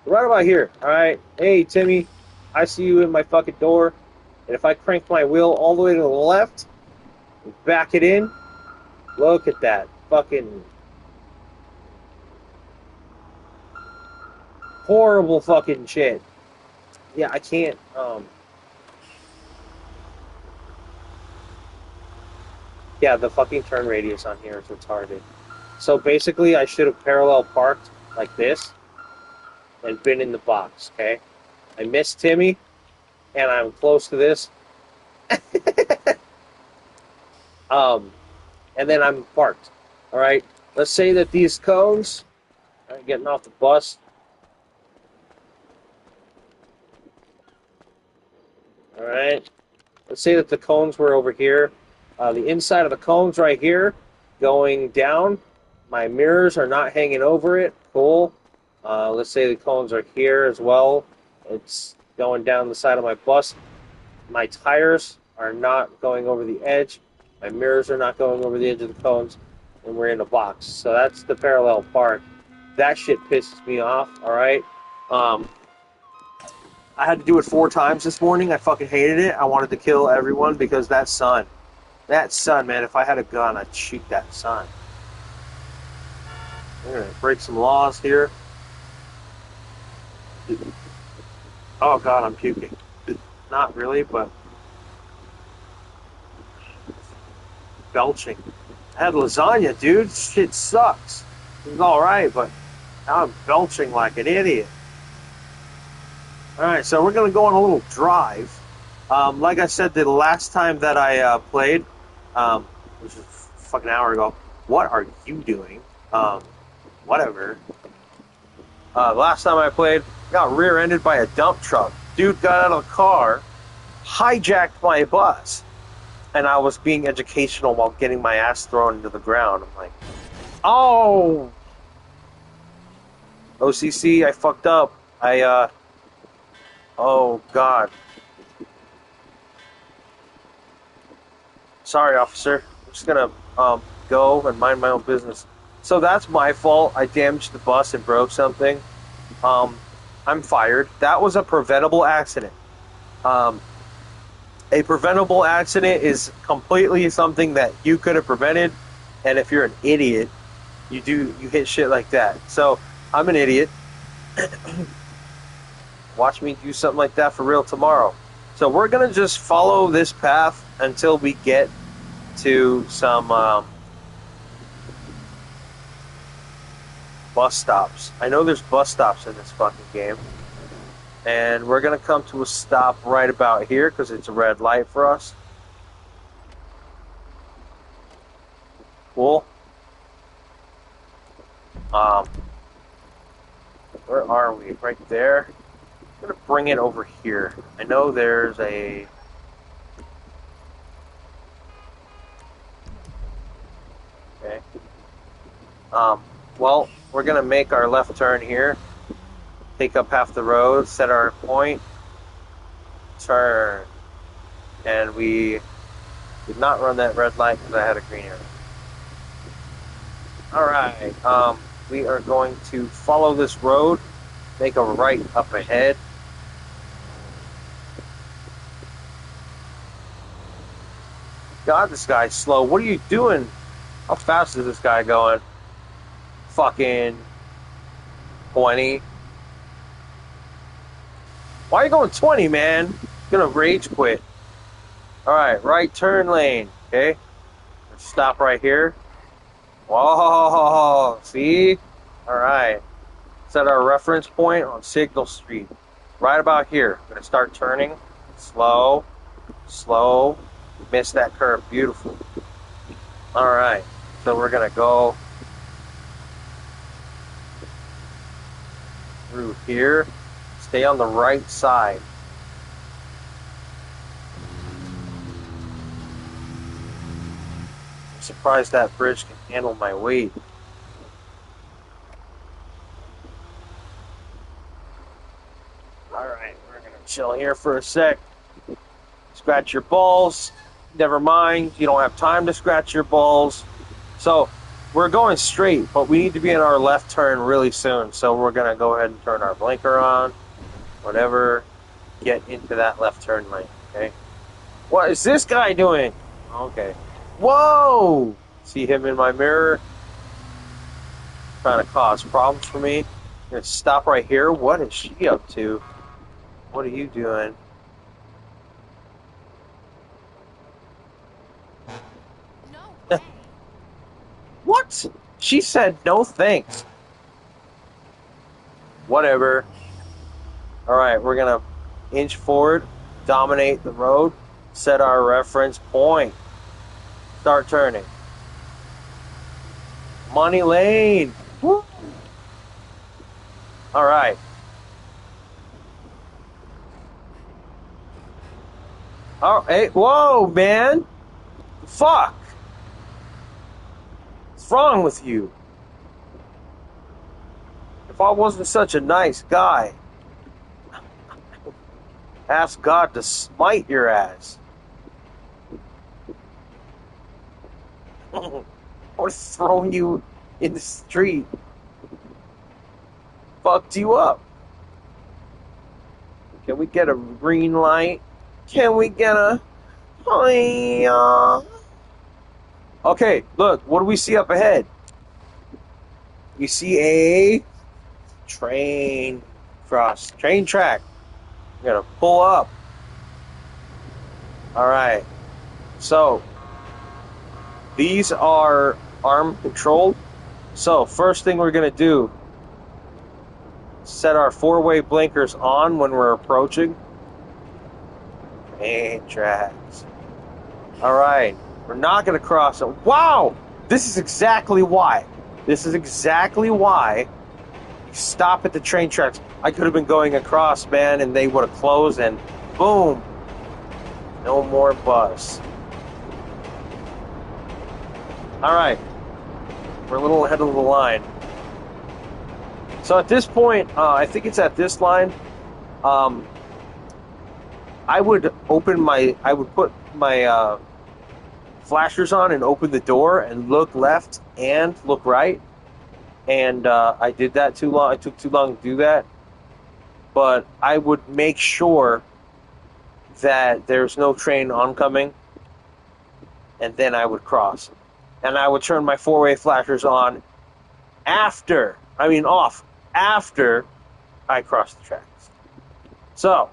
Right about here, all right? Hey, Timmy, I see you in my fucking door, and if I crank my wheel all the way to the left, and back it in, look at that fucking horrible fucking shit. Yeah, I can't, yeah, the fucking turn radius on here is retarded. So basically, I should have parallel parked like this and been in the box, okay? I missed Timmy, and I'm close to this. And then I'm parked, all right? Let's say that these cones, all right, getting off the bus, right. Let's say that the cones were over here. The inside of the cones right here, going down. My mirrors are not hanging over it. Cool. Let's say the cones are here as well. It's going down the side of my bus. My tires are not going over the edge. My mirrors are not going over the edge of the cones. And we're in a box. So that's the parallel park. That shit pisses me off, alright? I had to do it 4 times this morning. I fucking hated it. I wanted to kill everyone because that sun, man, if I had a gun, I'd shoot that sun. We're gonna break some laws here. Oh god, I'm puking. Not really, but belching. I had lasagna, dude. Shit sucks. It was alright, but now I'm belching like an idiot. Alright, so we're going to go on a little drive. Like I said the last time that I played, which was a fucking hour ago, what are you doing? Whatever. Last time I played, got rear-ended by a dump truck. Dude got out of the car, hijacked my bus, and I was being educational while getting my ass thrown into the ground. I'm like, oh! OCC, I fucked up. Oh, God. Sorry, officer. I'm just gonna go and mind my own business. So that's my fault. I damaged the bus and broke something. I'm fired. That was a preventable accident. A preventable accident is completely something that you could have prevented, and if you're an idiot, you hit shit like that. So I'm an idiot. Watch me do something like that for real tomorrow. So we're gonna just follow this path until we get to some bus stops. I know there's bus stops in this fucking game. And we're gonna come to a stop right about here because it's a red light for us. Cool. Where are we? Right there. I'm gonna bring it over here. I know there's a... Okay. Well, we're gonna make our left turn here. Take up half the road, set our point, turn. And we did not run that red light because I had a green arrow. Alright, we are going to follow this road, make a right up ahead. God, this guy's slow. What are you doing? How fast is this guy going? Fucking 20. Why are you going 20, man? I'm gonna rage quit. Alright, right turn lane. Okay. Stop right here. Whoa, see? Alright. Set our reference point on Signal Street. Right about here. I'm gonna start turning. Slow. Slow. Missed that curve. Beautiful. Alright. So we're gonna go through here. Stay on the right side. I'm surprised that bridge can handle my weight. Alright, we're gonna chill here for a sec. Scratch your balls. Never mind, you don't have time to scratch your balls. So, we're going straight, but we need to be in our left turn really soon. So we're gonna go ahead and turn our blinker on. Whatever, get into that left turn lane, okay? What is this guy doing? Okay. Whoa! See him in my mirror? Trying to cause problems for me. I'm gonna stop right here. What is she up to? What are you doing? No way. What? She said no thanks. Whatever. Alright, we're gonna inch forward, dominate the road, set our reference point. Start turning. Money lane. Woo. Alright. Oh, hey, whoa, man! Fuck! What's wrong with you? If I wasn't such a nice guy, ask God to smite your ass. Or thrown you in the street. Fucked you up. Can we get a green light? Can we get a... Okay, look, what do we see up ahead? We see a train track. We're gonna pull up. Alright, so these are arm controlled. So first thing we're gonna do, set our four-way blinkers on when we're approaching. Train tracks. Alright, we're not gonna cross it. Wow! This is exactly why. This is exactly why you stop at the train tracks. I could have been going across, man, and they would have closed, and boom, no more bus. All right, we're a little ahead of the line. So at this point, I think it's at this line. I would put my flashers on and open the door and look left and look right. And I did that too long. It took too long to do that. But I would make sure that there's no train oncoming, and then I would cross. And I would turn my four-way flashers on off after I crossed the tracks. So,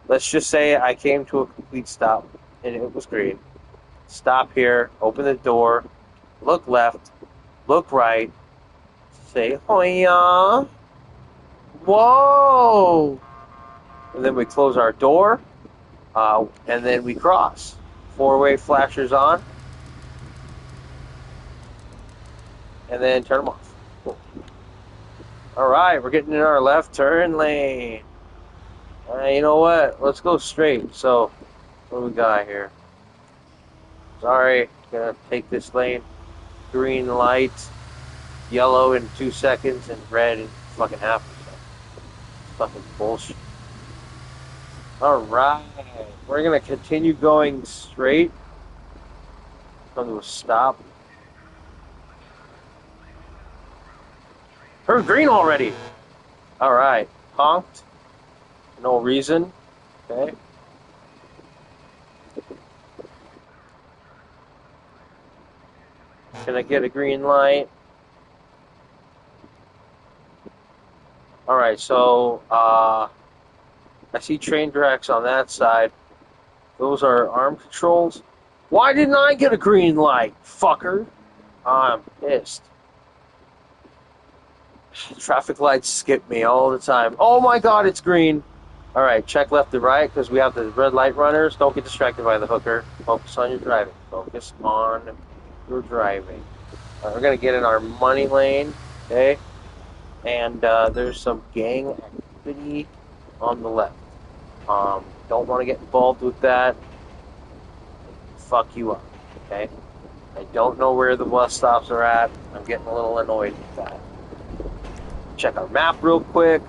let's just say I came to a complete stop, and it was green. Stop here, open the door, look left, look right, say, "Hoya!" Whoa! And then we close our door, and then we cross. Four-way flashers on, and then turn them off. Cool. All right, we're getting in our left turn lane. You know what? Let's go straight. So, what do we got here? Sorry, gonna take this lane. Green light, yellow in 2 seconds, and red in fucking half a second. Fucking bullshit. Alright, we're gonna continue going straight. Come to a stop. Turned green already! Alright, honked. No reason. Okay. Can I get a green light? Alright, so, I see train tracks on that side. Those are arm controls. Why didn't I get a green light, fucker? I'm pissed. Traffic lights skip me all the time. Oh my god, it's green. Alright, check left and right, because we have the red light runners. Don't get distracted by the hooker. Focus on your driving. Focus on your driving. We're going to get in our money lane, okay? And there's some gang activity on the left. Don't want to get involved with that. Fuck you up, okay? I don't know where the bus stops are at. I'm getting a little annoyed with that. Check our map real quick.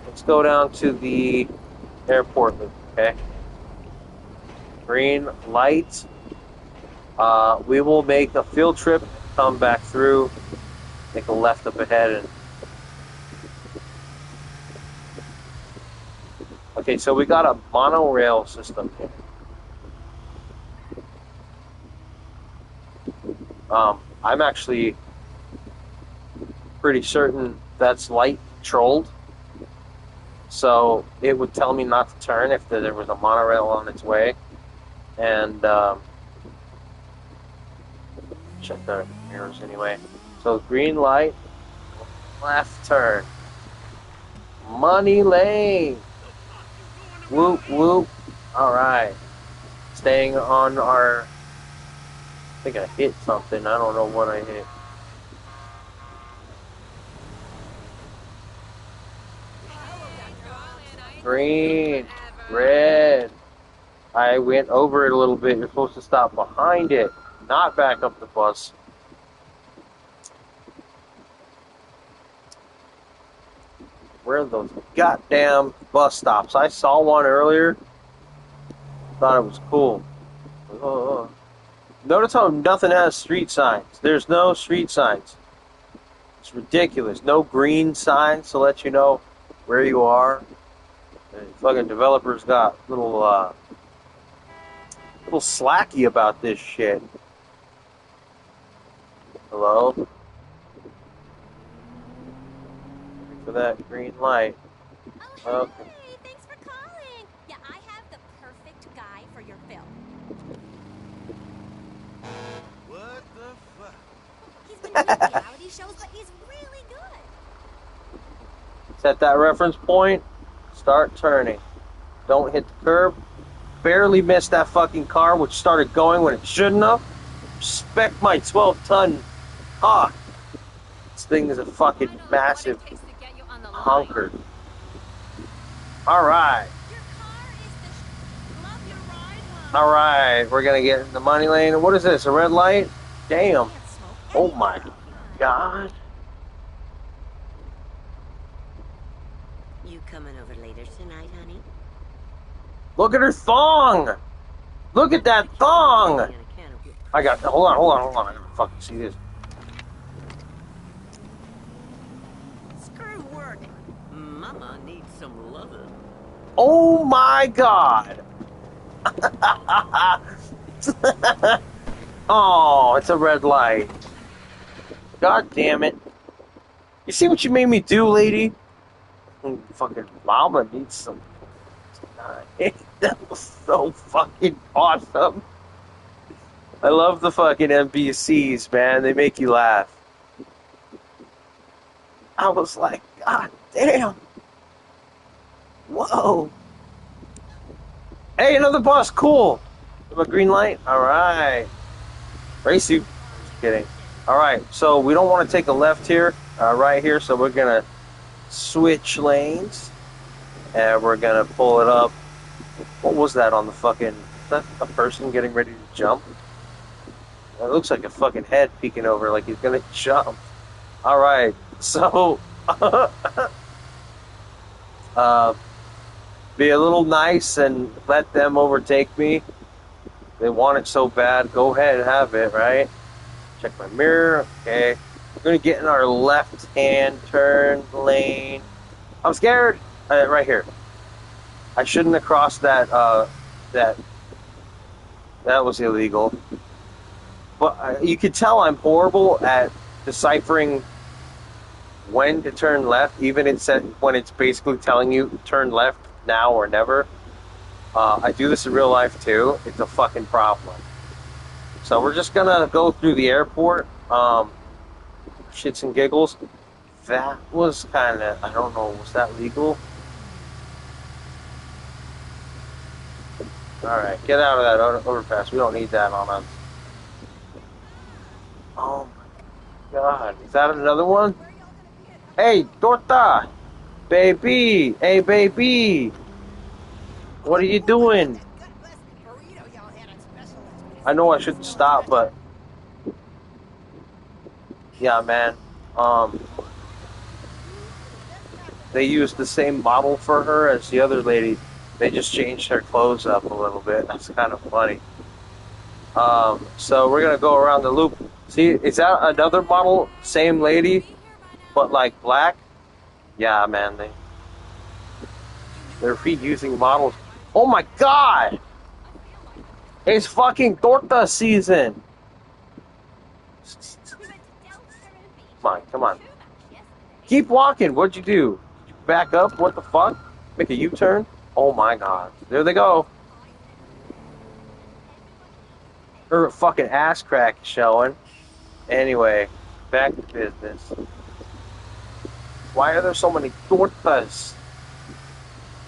Let's go down to the airport loop, okay? Green light. We will make a field trip, come back through, make a left up ahead, and okay, so we got a monorail system here. I'm actually pretty certain that's light controlled, so it would tell me not to turn if there was a monorail on its way. And check the mirrors anyway. So green light, left turn, money lane. Whoop whoop. All right, staying on our. I think I hit something. I don't know what I hit. Green. Red. I went over it a little bit. You're supposed to stop behind it, not back up the bus. Where are those goddamn bus stops? I saw one earlier. Thought it was cool. Notice how nothing has street signs. There's no street signs. It's ridiculous. No green signs to let you know where you are. The fucking developers got little slacky about this shit. Hello? Wait for that green light. Oh, Okay. hey, thanks for calling. Yeah, I have the perfect guy for your film. What the fuck? He's been doing reality shows, but he's really good. Set that reference point. Start turning. Don't hit the curb. Barely missed that fucking car, which started going when it shouldn't have. Respect my 12-ton. Ah, this thing is a fucking massive honker. All right. Your car is the love your ride, huh? All right, we're gonna get in the money lane. What is this? A red light? Damn. Can't smoke Oh my anywhere. God. You coming over later tonight, honey? Look at her thong. Look at that thong. I got. Hold on. I gotta fucking see this. Screw work. Mama needs some loving. Oh my God. Oh, it's a red light. God damn it. You see what you made me do, lady? Fucking mama needs some. That was so fucking awesome. I love the fucking NPCs, man. They make you laugh. I was like, God damn. Whoa. Hey, another bus. Cool. A green light. All right. Race you. Just kidding. All right. So we don't want to take a left here, right here. So we're gonna switch lanes, and we're gonna pull it up. What was that on the fucking? Is that a person getting ready to jump? It looks like a fucking head peeking over, like he's gonna jump. All right. So, be a little nice and let them overtake me. They want it so bad. Go ahead and have it, right? Check my mirror. Okay. We're gonna get in our left-hand turn lane. I'm scared. Right here. I shouldn't have crossed that. That was illegal. But you could tell I'm horrible at deciphering when to turn left, even when it's basically telling you turn left now or never. I do this in real life too. It's a fucking problem. So we're just gonna go through the airport. Shits and giggles. That was kind of, I don't know, was that legal? Alright, get out of that overpass. We don't need that on us. Oh my God. Is that another one? Hey, Torta! Baby! Hey, baby! What are you doing? I know I shouldn't stop, but yeah, man. They used the same model for her as the other lady. They just changed her clothes up a little bit. That's kind of funny. So we're gonna go around the loop. See, is that another model? Same lady, but like black? Yeah, man. They're reusing models. Oh my God! It's fucking torta season. Come on. Keep walking. What'd you do? Did you back up? What the fuck? Make a U-turn? Oh my God. There they go. Her fucking ass crack is showing. Anyway, back to business. Why are there so many tortas?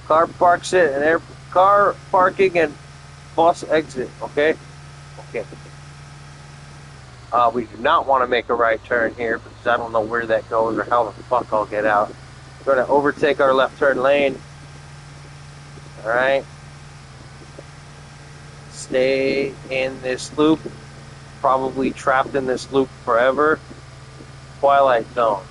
Car parks it and car parking and bus exit. Okay. Okay. We do not want to make a right turn here because I don't know where that goes or how the fuck I'll get out. We're going to overtake our left turn lane. Alright? Stay in this loop. Probably trapped in this loop forever. Twilight Zone.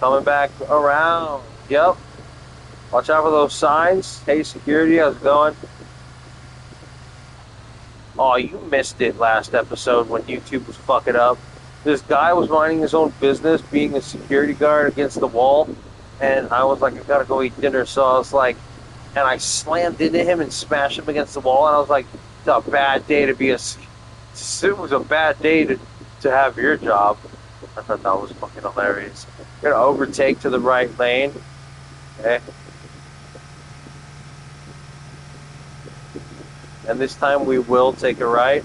Coming back around. Yep. Watch out for those signs. Hey, security, how's it going? Oh, you missed it last episode when YouTube was fucking up. This guy was minding his own business, being a security guard against the wall, and I was like, I gotta go eat dinner, so I was like, and I slammed into him and smashed him against the wall, and I was like, it's a bad day to be a, it was a bad day to have your job. I thought that was fucking hilarious. We're gonna overtake to the right lane. Okay. And this time we will take a right.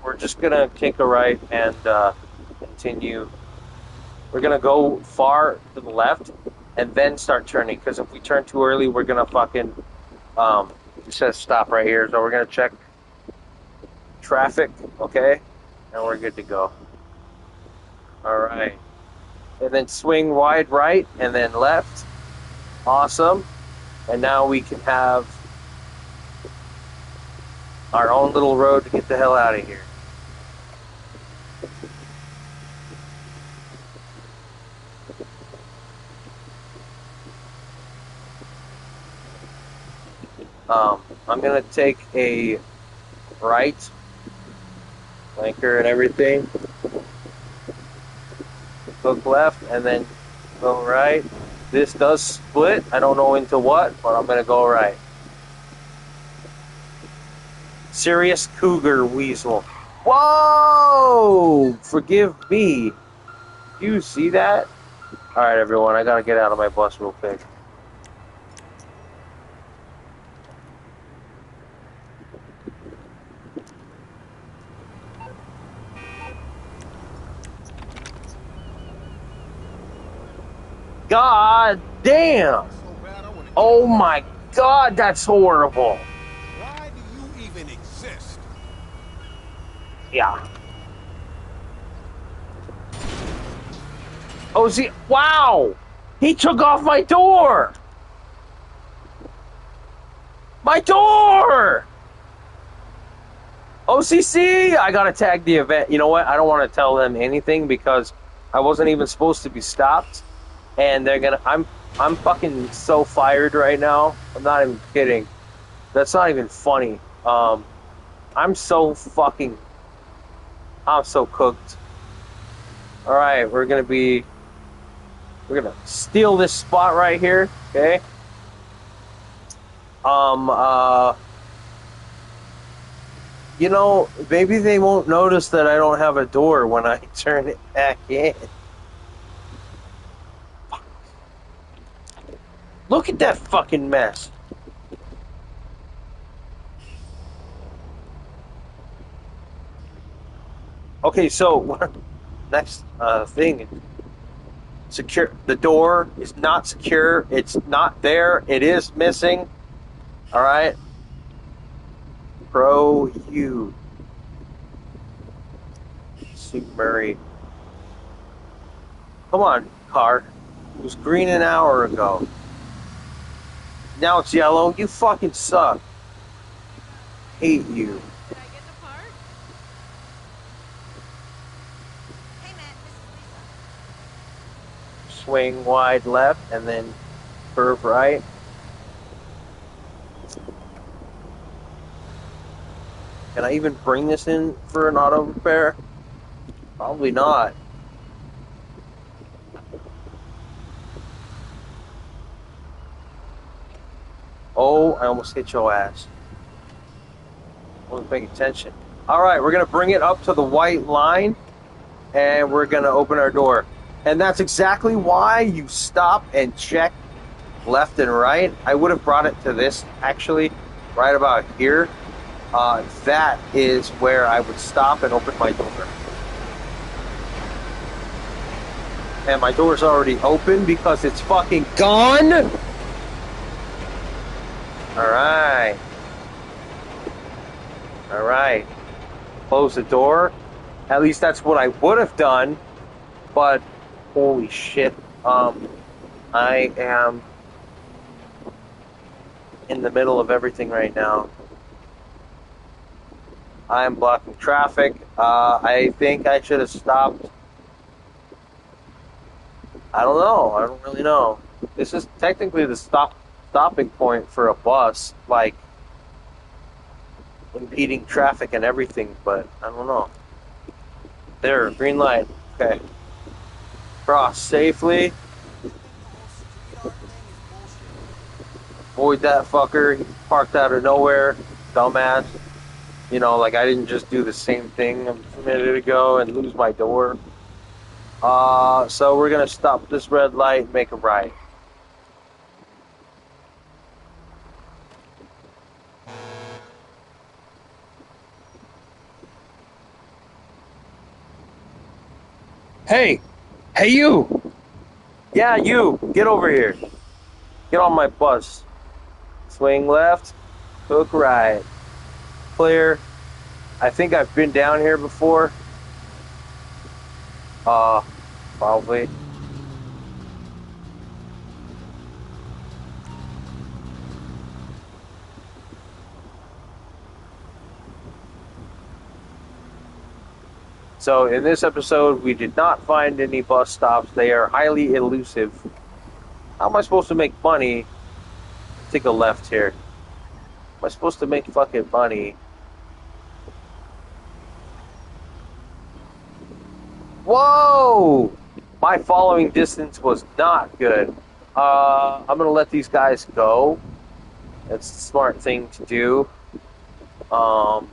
We're just gonna take a right and continue. We're gonna go far to the left and then start turning, because if we turn too early, we're gonna fucking it says stop right here, so we're gonna check traffic, okay, and we're good to go. All right, and then swing wide right and then left. Awesome. And now we can have our own little road to get the hell out of here. I'm gonna take a right, flanker and everything. Look left and then go right. This does split. I don't know into what, but I'm gonna go right. Serious cougar weasel. Whoa! Forgive me. You see that? Alright, everyone, I gotta get out of my bus real quick. God damn! Oh my god, that's horrible. Why do you even exist? Yeah. Oh, see, wow! He took off my door! My door! OCC! I gotta tag the event. You know what? I don't want to tell them anything because I wasn't even supposed to be stopped. And they're gonna, I'm fucking so fired right now. I'm not even kidding. That's not even funny. I'm so cooked. Alright, we're gonna steal this spot right here, okay? You know, maybe they won't notice that I don't have a door when I turn it back in. Look at that fucking mess. Okay, so next thing, secure. The door is not secure. It's not there. It is missing. All right. Pro U. Sue Murray. Come on, car. It was green an hour ago. Now it's yellow. You fucking suck. Hate you. Did I get the part? Hey, Matt, this is Lisa. Swing wide left and then curve right. Can I even bring this in for an auto repair? Probably not. Oh, I almost hit your ass. Wasn't paying attention. Alright, we're going to bring it up to the white line, and we're going to open our door. And that's exactly why you stop and check left and right. I would have brought it to this, actually, right about here. That is where I would stop and open my door. And my door's already open because it's fucking gone! Alright. Alright. Close the door. At least that's what I would have done but holy shit, I am in the middle of everything right now. I am blocking traffic. I think I should have stopped. I don't know. I don't really know. This is technically the stopping point for a bus, like impeding traffic and everything, but I don't know. There, green light. Okay. Cross safely. Avoid that fucker. He parked out of nowhere. Dumbass. You know, like I didn't just do the same thing a minute ago and lose my door. So we're gonna stop this red light and make a right. Hey! Hey you! Yeah, you! Get over here. Get on my bus. Swing left, hook right. Clear. I think I've been down here before. Probably. So in this episode, we did not find any bus stops. They are highly elusive. How am I supposed to make money? Take a left here. Am I supposed to make fucking money? Whoa! My following distance was not good. I'm gonna let these guys go. That's the smart thing to do. Wow,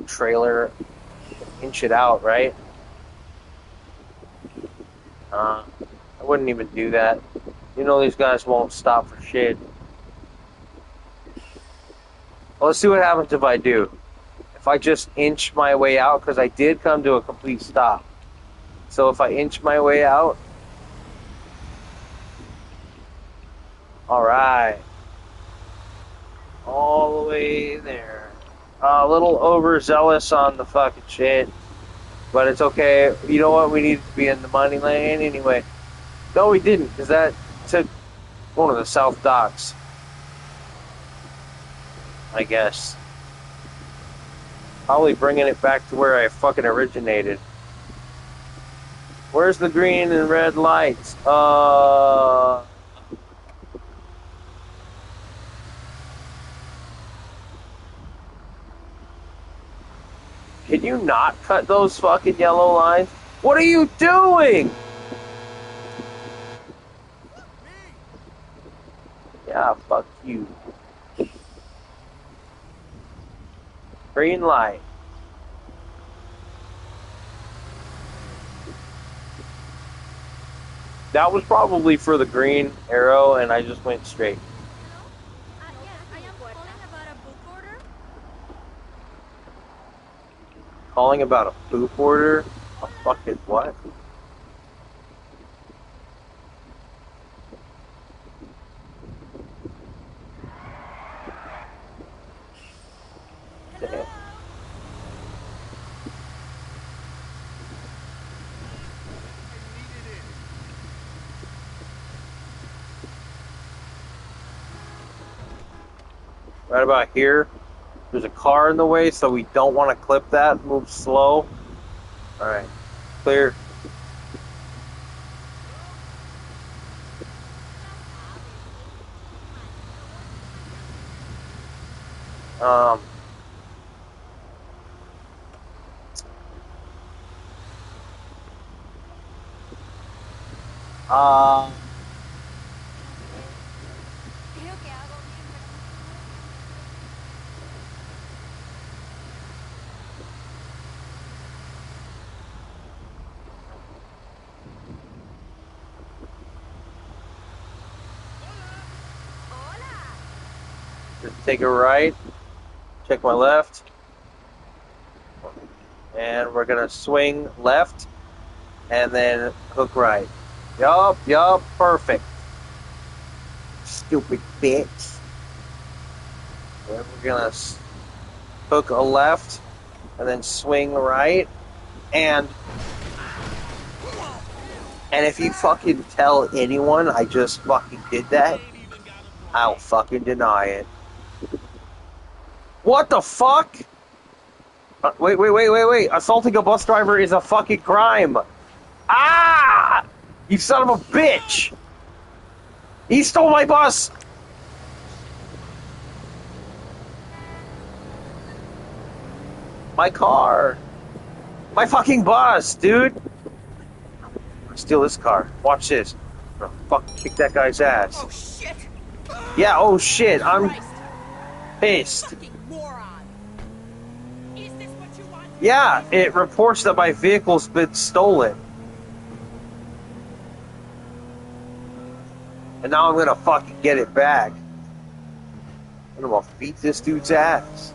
trailer. Inch it out, right? I wouldn't even do that. You know these guys won't stop for shit. Well, let's see what happens if I do. If I just inch my way out, because I did come to a complete stop. So if I inch my way out... Alright. All the way there. A little overzealous on the fucking shit. But it's okay. You know what? We needed to be in the money lane anyway. No, we didn't, because that took one of the south docks. I guess. Probably bringing it back to where I fucking originated. Where's the green and red lights? Can you not cut those fucking yellow lines? What are you doing? Yeah, fuck you. Green light. That was probably for the green arrow, and I just went straight. Yes, I am calling about a book order. Calling about a poop order? A fucking what? Damn. Right about here. There's a car in the way, so we don't want to clip that. Move slow. Alright. Clear. Um. Creo que hago bien. Just take a right. Check my left. And we're gonna swing left. And then hook right. Yup, perfect. Stupid bitch. Then we're gonna hook a left. And then swing right. And And if you fucking tell anyone I just fucking did that, I'll fucking deny it. What the fuck? Wait. Assaulting a bus driver is a fucking crime. Ah! You son of a bitch! He stole my bus! My car. My fucking bus, dude. Steal this car. Watch this. I'm gonna fucking kick that guy's ass. Oh shit! Yeah, oh shit. I'm Christ, pissed. fucking moron! Is this what you want? Yeah, it reports that my vehicle's been stolen. And now I'm gonna fucking get it back. And I'm gonna beat this dude's ass.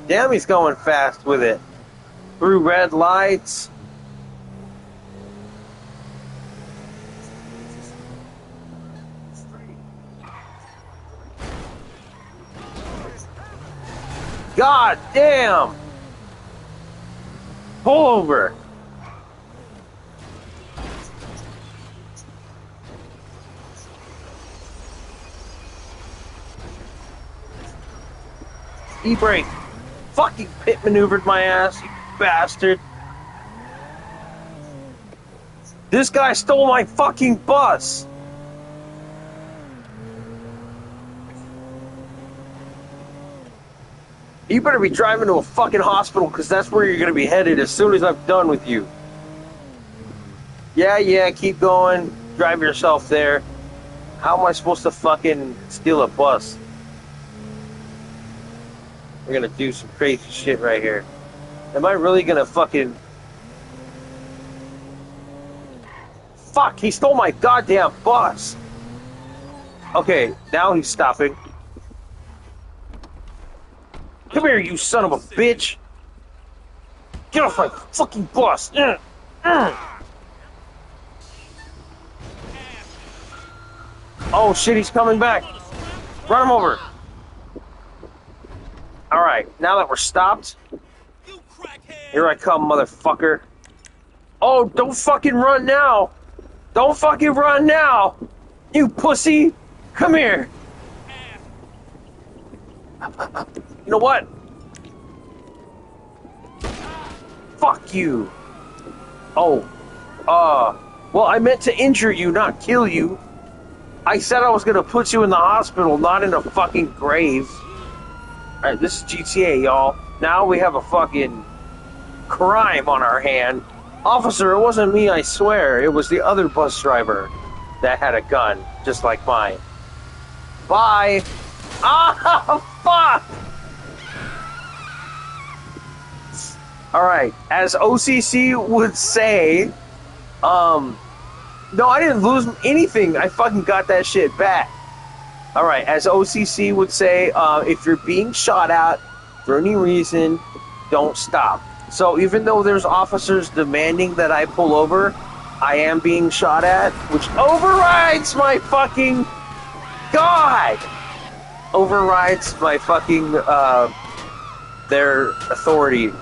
Damn, he's going fast with it. Through red lights. God damn! Pull over. E-brake. Fucking pit maneuvered my ass, you bastard. This guy stole my fucking bus. You better be driving to a fucking hospital, because that's where you're going to be headed as soon as I'm done with you. Yeah, keep going. Drive yourself there. How am I supposed to fucking steal a bus? We're going to do some crazy shit right here. Am I really going to fucking... Fuck, he stole my goddamn bus. Okay, now he's stopping. Come here, you son of a bitch! Get off my fucking bus! Oh shit, he's coming back! Run him over! Alright, now that we're stopped, here I come, motherfucker. Oh, don't fucking run now! Don't fucking run now! You pussy! Come here! You know what? Fuck you! Oh, well, I meant to injure you, not kill you. I said I was gonna put you in the hospital, not in a fucking grave. Alright, this is GTA, y'all. Now we have a fucking crime on our hand. Officer, it wasn't me, I swear. It was the other bus driver that had a gun, just like mine. Bye! Ah, fuck! Alright, as OCC would say, no, I didn't lose anything. I fucking got that shit back. Alright, as OCC would say, if you're being shot at for any reason, don't stop. So even though there's officers demanding that I pull over, I am being shot at, which overrides my fucking... God! Overrides my fucking, their authority.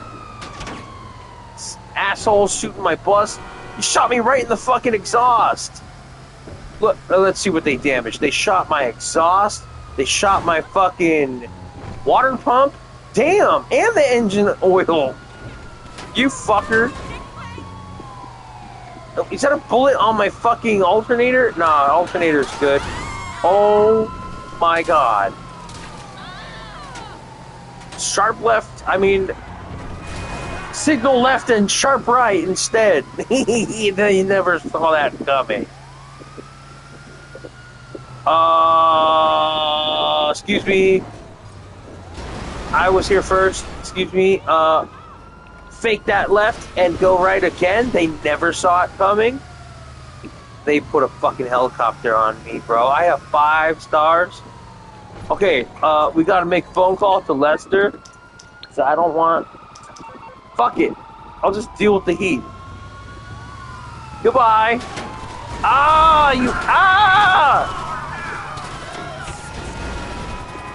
Assholes shooting my bus. You shot me right in the fucking exhaust. Look, let's see what they damaged. They shot my exhaust. They shot my fucking water pump. Damn, and the engine oil. You fucker. Is that a bullet on my fucking alternator? Nah, alternator's good. Oh my god. Sharp left, I mean... Signal left and sharp right instead. You never saw that coming. Excuse me. I was here first. Excuse me. Fake that left and go right again. They never saw it coming. They put a fucking helicopter on me, bro. I have 5 stars. Okay, we gotta make a phone call to Lester. So I don't want... Fuck it. I'll just deal with the heat. Goodbye. Ah, you... Ah!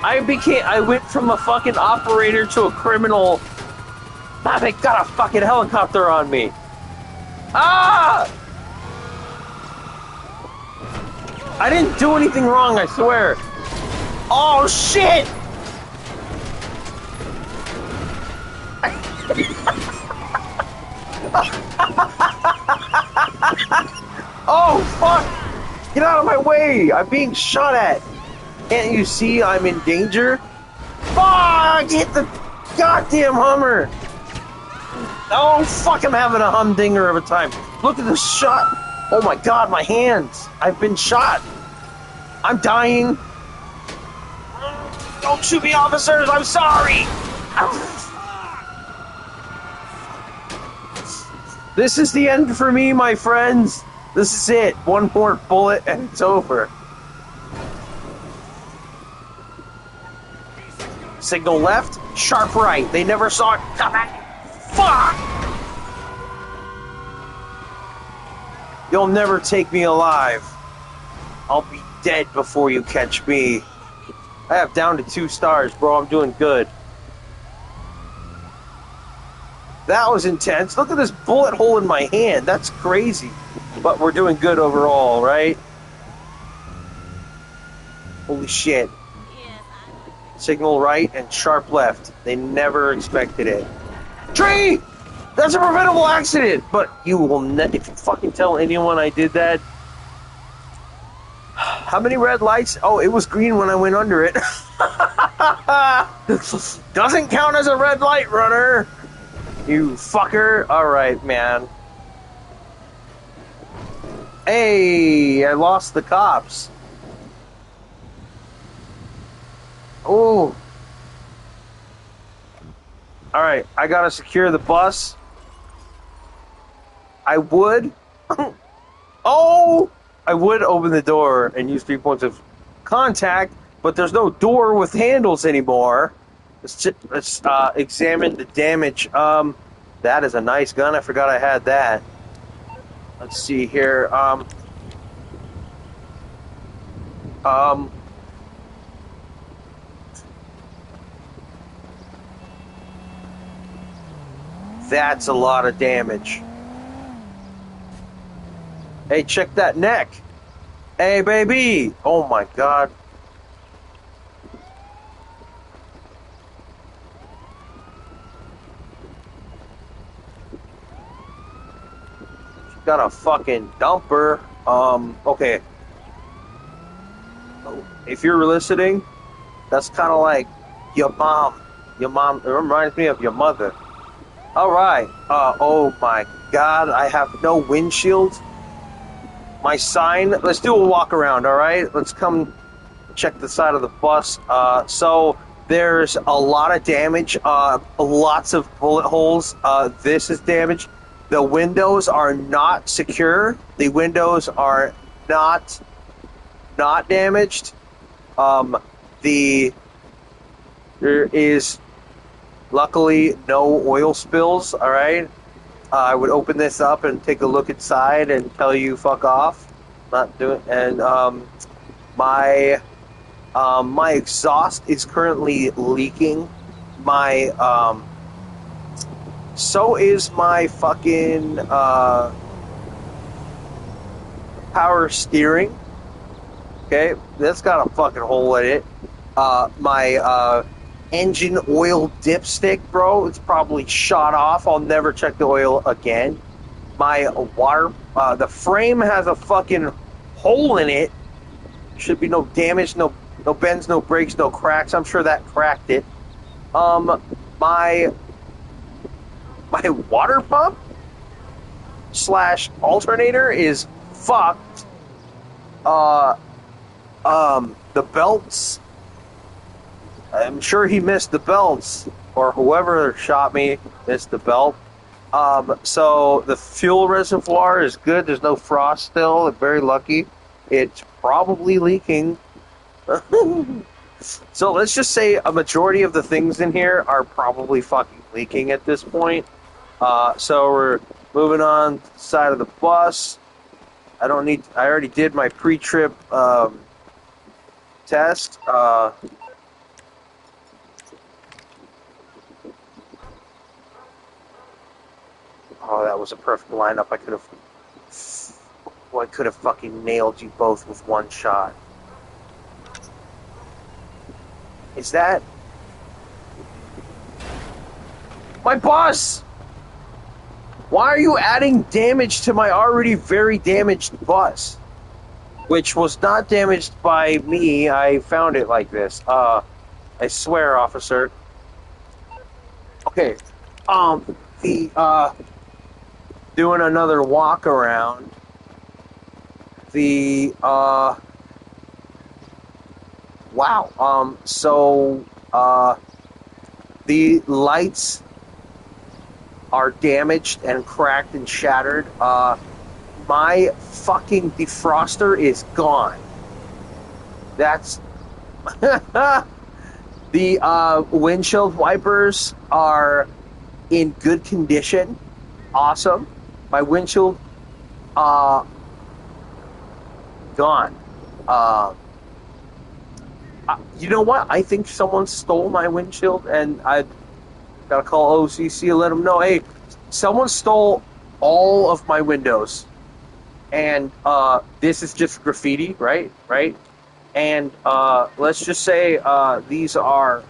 I went from a fucking operator to a criminal Ah, they got a fucking helicopter on me. Ah! I didn't do anything wrong, I swear. Oh, shit! Oh, fuck! Get out of my way! I'm being shot at! Can't you see I'm in danger? Fuck! Hit the goddamn Hummer! Oh, fuck, I'm having a humdinger of a time. Look at this shot! Oh my god, my hands! I've been shot! I'm dying! Don't shoot me, officers! I'm sorry! This is the end for me, my friends! This is it. One more bullet and it's over. Signal left, sharp right. They never saw it coming. Fuck! You'll never take me alive. I'll be dead before you catch me. I have down to 2 stars, bro. I'm doing good. That was intense. Look at this bullet hole in my hand. That's crazy. But we're doing good overall, right? Holy shit. Signal right and sharp left. They never expected it. Tree! That's a preventable accident! But you will if you fucking tell anyone I did that. How many red lights? Oh, it was green when I went under it. Doesn't count as a red light, runner! You fucker. Alright, man. Hey, I lost the cops. Oh. Alright, I gotta secure the bus. I would. Oh! I would open the door and use 3 points of contact, but there's no door with handles anymore. Let's examine the damage. That is a nice gun. I forgot I had that. Let's see here. That's a lot of damage. Hey, check that neck. Hey, baby. Oh my god. Got a fucking dumper. Okay. If you're listening, that's kind of like your mom. Your mom, it reminds me of your mother. Alright. Oh my god, I have no windshield. My sign, let's do a walk around, alright? Let's come check the side of the bus. So there's a lot of damage, lots of bullet holes. This is damaged. The windows are not secure. The windows are not damaged. There is luckily no oil spills. All right. I would open this up and take a look inside and tell you fuck off. Not doing. And my exhaust is currently leaking. So is my fucking power steering. Okay, that's got a fucking hole in it. My engine oil dipstick, bro, it's probably shot off. I'll never check the oil again. My water, the frame has a fucking hole in it. Should be no damage, no bends, no breaks, no cracks. I'm sure that cracked it. My water pump / alternator is fucked. The belts. I'm sure he missed the belts, or whoever shot me missed the belt. So the fuel reservoir is good. There's no frost still. I'm very lucky. It's probably leaking. So let's just say a majority of the things in here are probably fucking leaking at this point. So we're moving on to the side of the bus. I already did my pre-trip test. Oh, that was a perfect lineup. I could have fucking nailed you both with one shot. Is that my bus? Why are you adding damage to my already very damaged bus? Which was not damaged by me. I found it like this. I swear, officer. Okay. Doing another walk around. Wow. The lights are damaged and cracked and shattered. My fucking defroster is gone. That's the windshield wipers are in good condition. Awesome. My windshield gone. You know what? I think someone stole my windshield, and I gotta call OCC and let them know, hey, someone stole all of my windows. And this is just graffiti, right? Right? And let's just say these are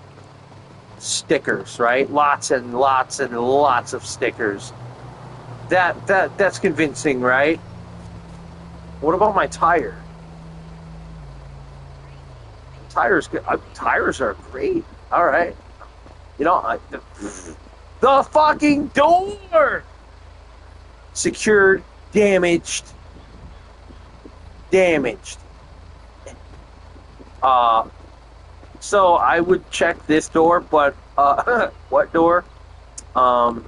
stickers, right? Lots and lots and lots of stickers. That's convincing, right? What about my tire? Tires are great. All right. You know, the fucking door secured, damaged. So I would check this door, but what door? The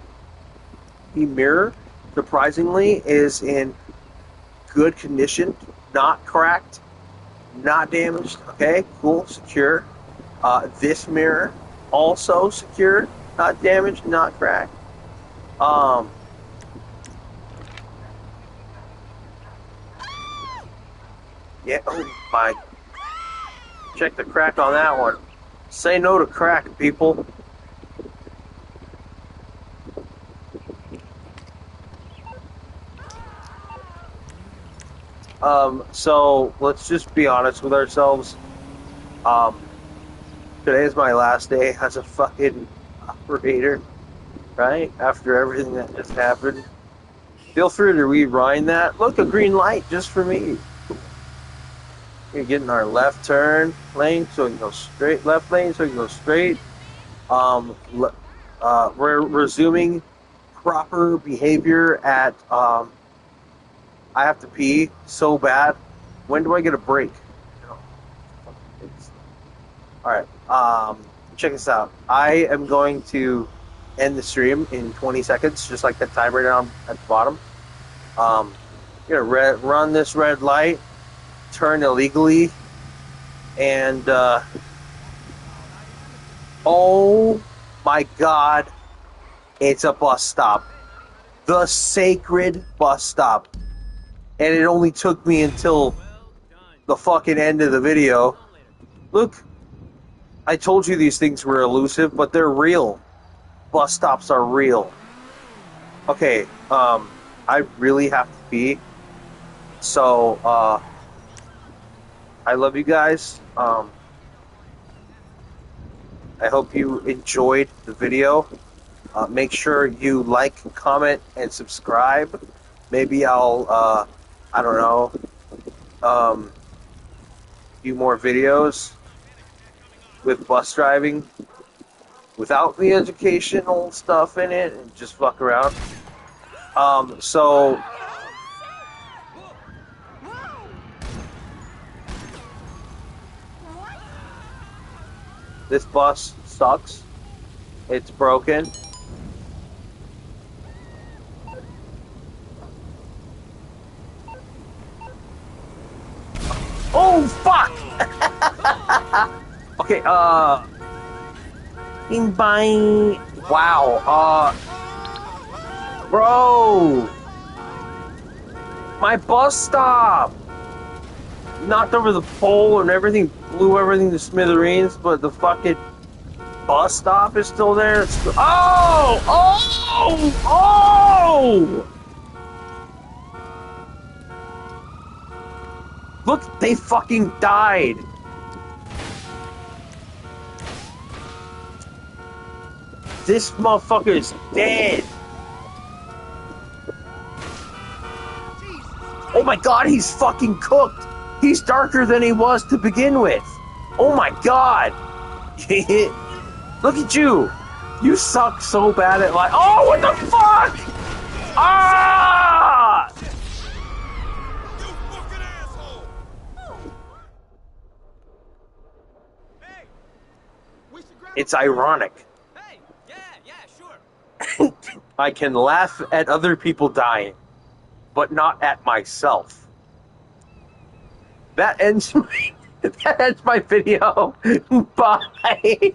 mirror, surprisingly, is in good condition, not cracked, not damaged. Okay, cool, secure. This mirror, also secure, not damaged, not cracked. Yeah, oh my. Check the crack on that one. Say no to crack, people. So let's just be honest with ourselves. Today is my last day as a fucking operator, right? After everything that just happened. Feel free to rewind that. Look, a green light just for me. We're getting our left turn lane so we can go straight. Left lane so we can go straight. We're resuming proper behavior at. I have to pee so bad. When do I get a break? Alright, check this out. I am going to end the stream in 20 seconds, just like that timer down at the bottom. I'm gonna run this red light, turn illegally, and oh my god, it's a bus stop. The sacred bus stop. And it only took me until the fucking end of the video. Look, I told you these things were elusive, but they're real. Bus stops are real. Okay, I really have to pee. So, I love you guys. I hope you enjoyed the video. Make sure you like, comment, and subscribe. Maybe I'll, I don't know, do more videos with bus driving without the educational stuff in it and just fuck around. So this bus sucks. It's broken. Oh, fuck! Okay, in buying. Wow, bro! My bus stop! Knocked over the pole and everything, blew everything to smithereens, but the fucking bus stop is still there. Oh! Oh! Oh! Look, they fucking died. This motherfucker is dead. Oh my god, he's fucking cooked. He's darker than he was to begin with. Oh my god. Look at you. You suck so bad at life. Oh, what the fuck? Ah! You fucking asshole! Hey! We should grab It's ironic. Hey! Yeah, sure. I can laugh at other people dying, but not at myself. That ends my video. Bye.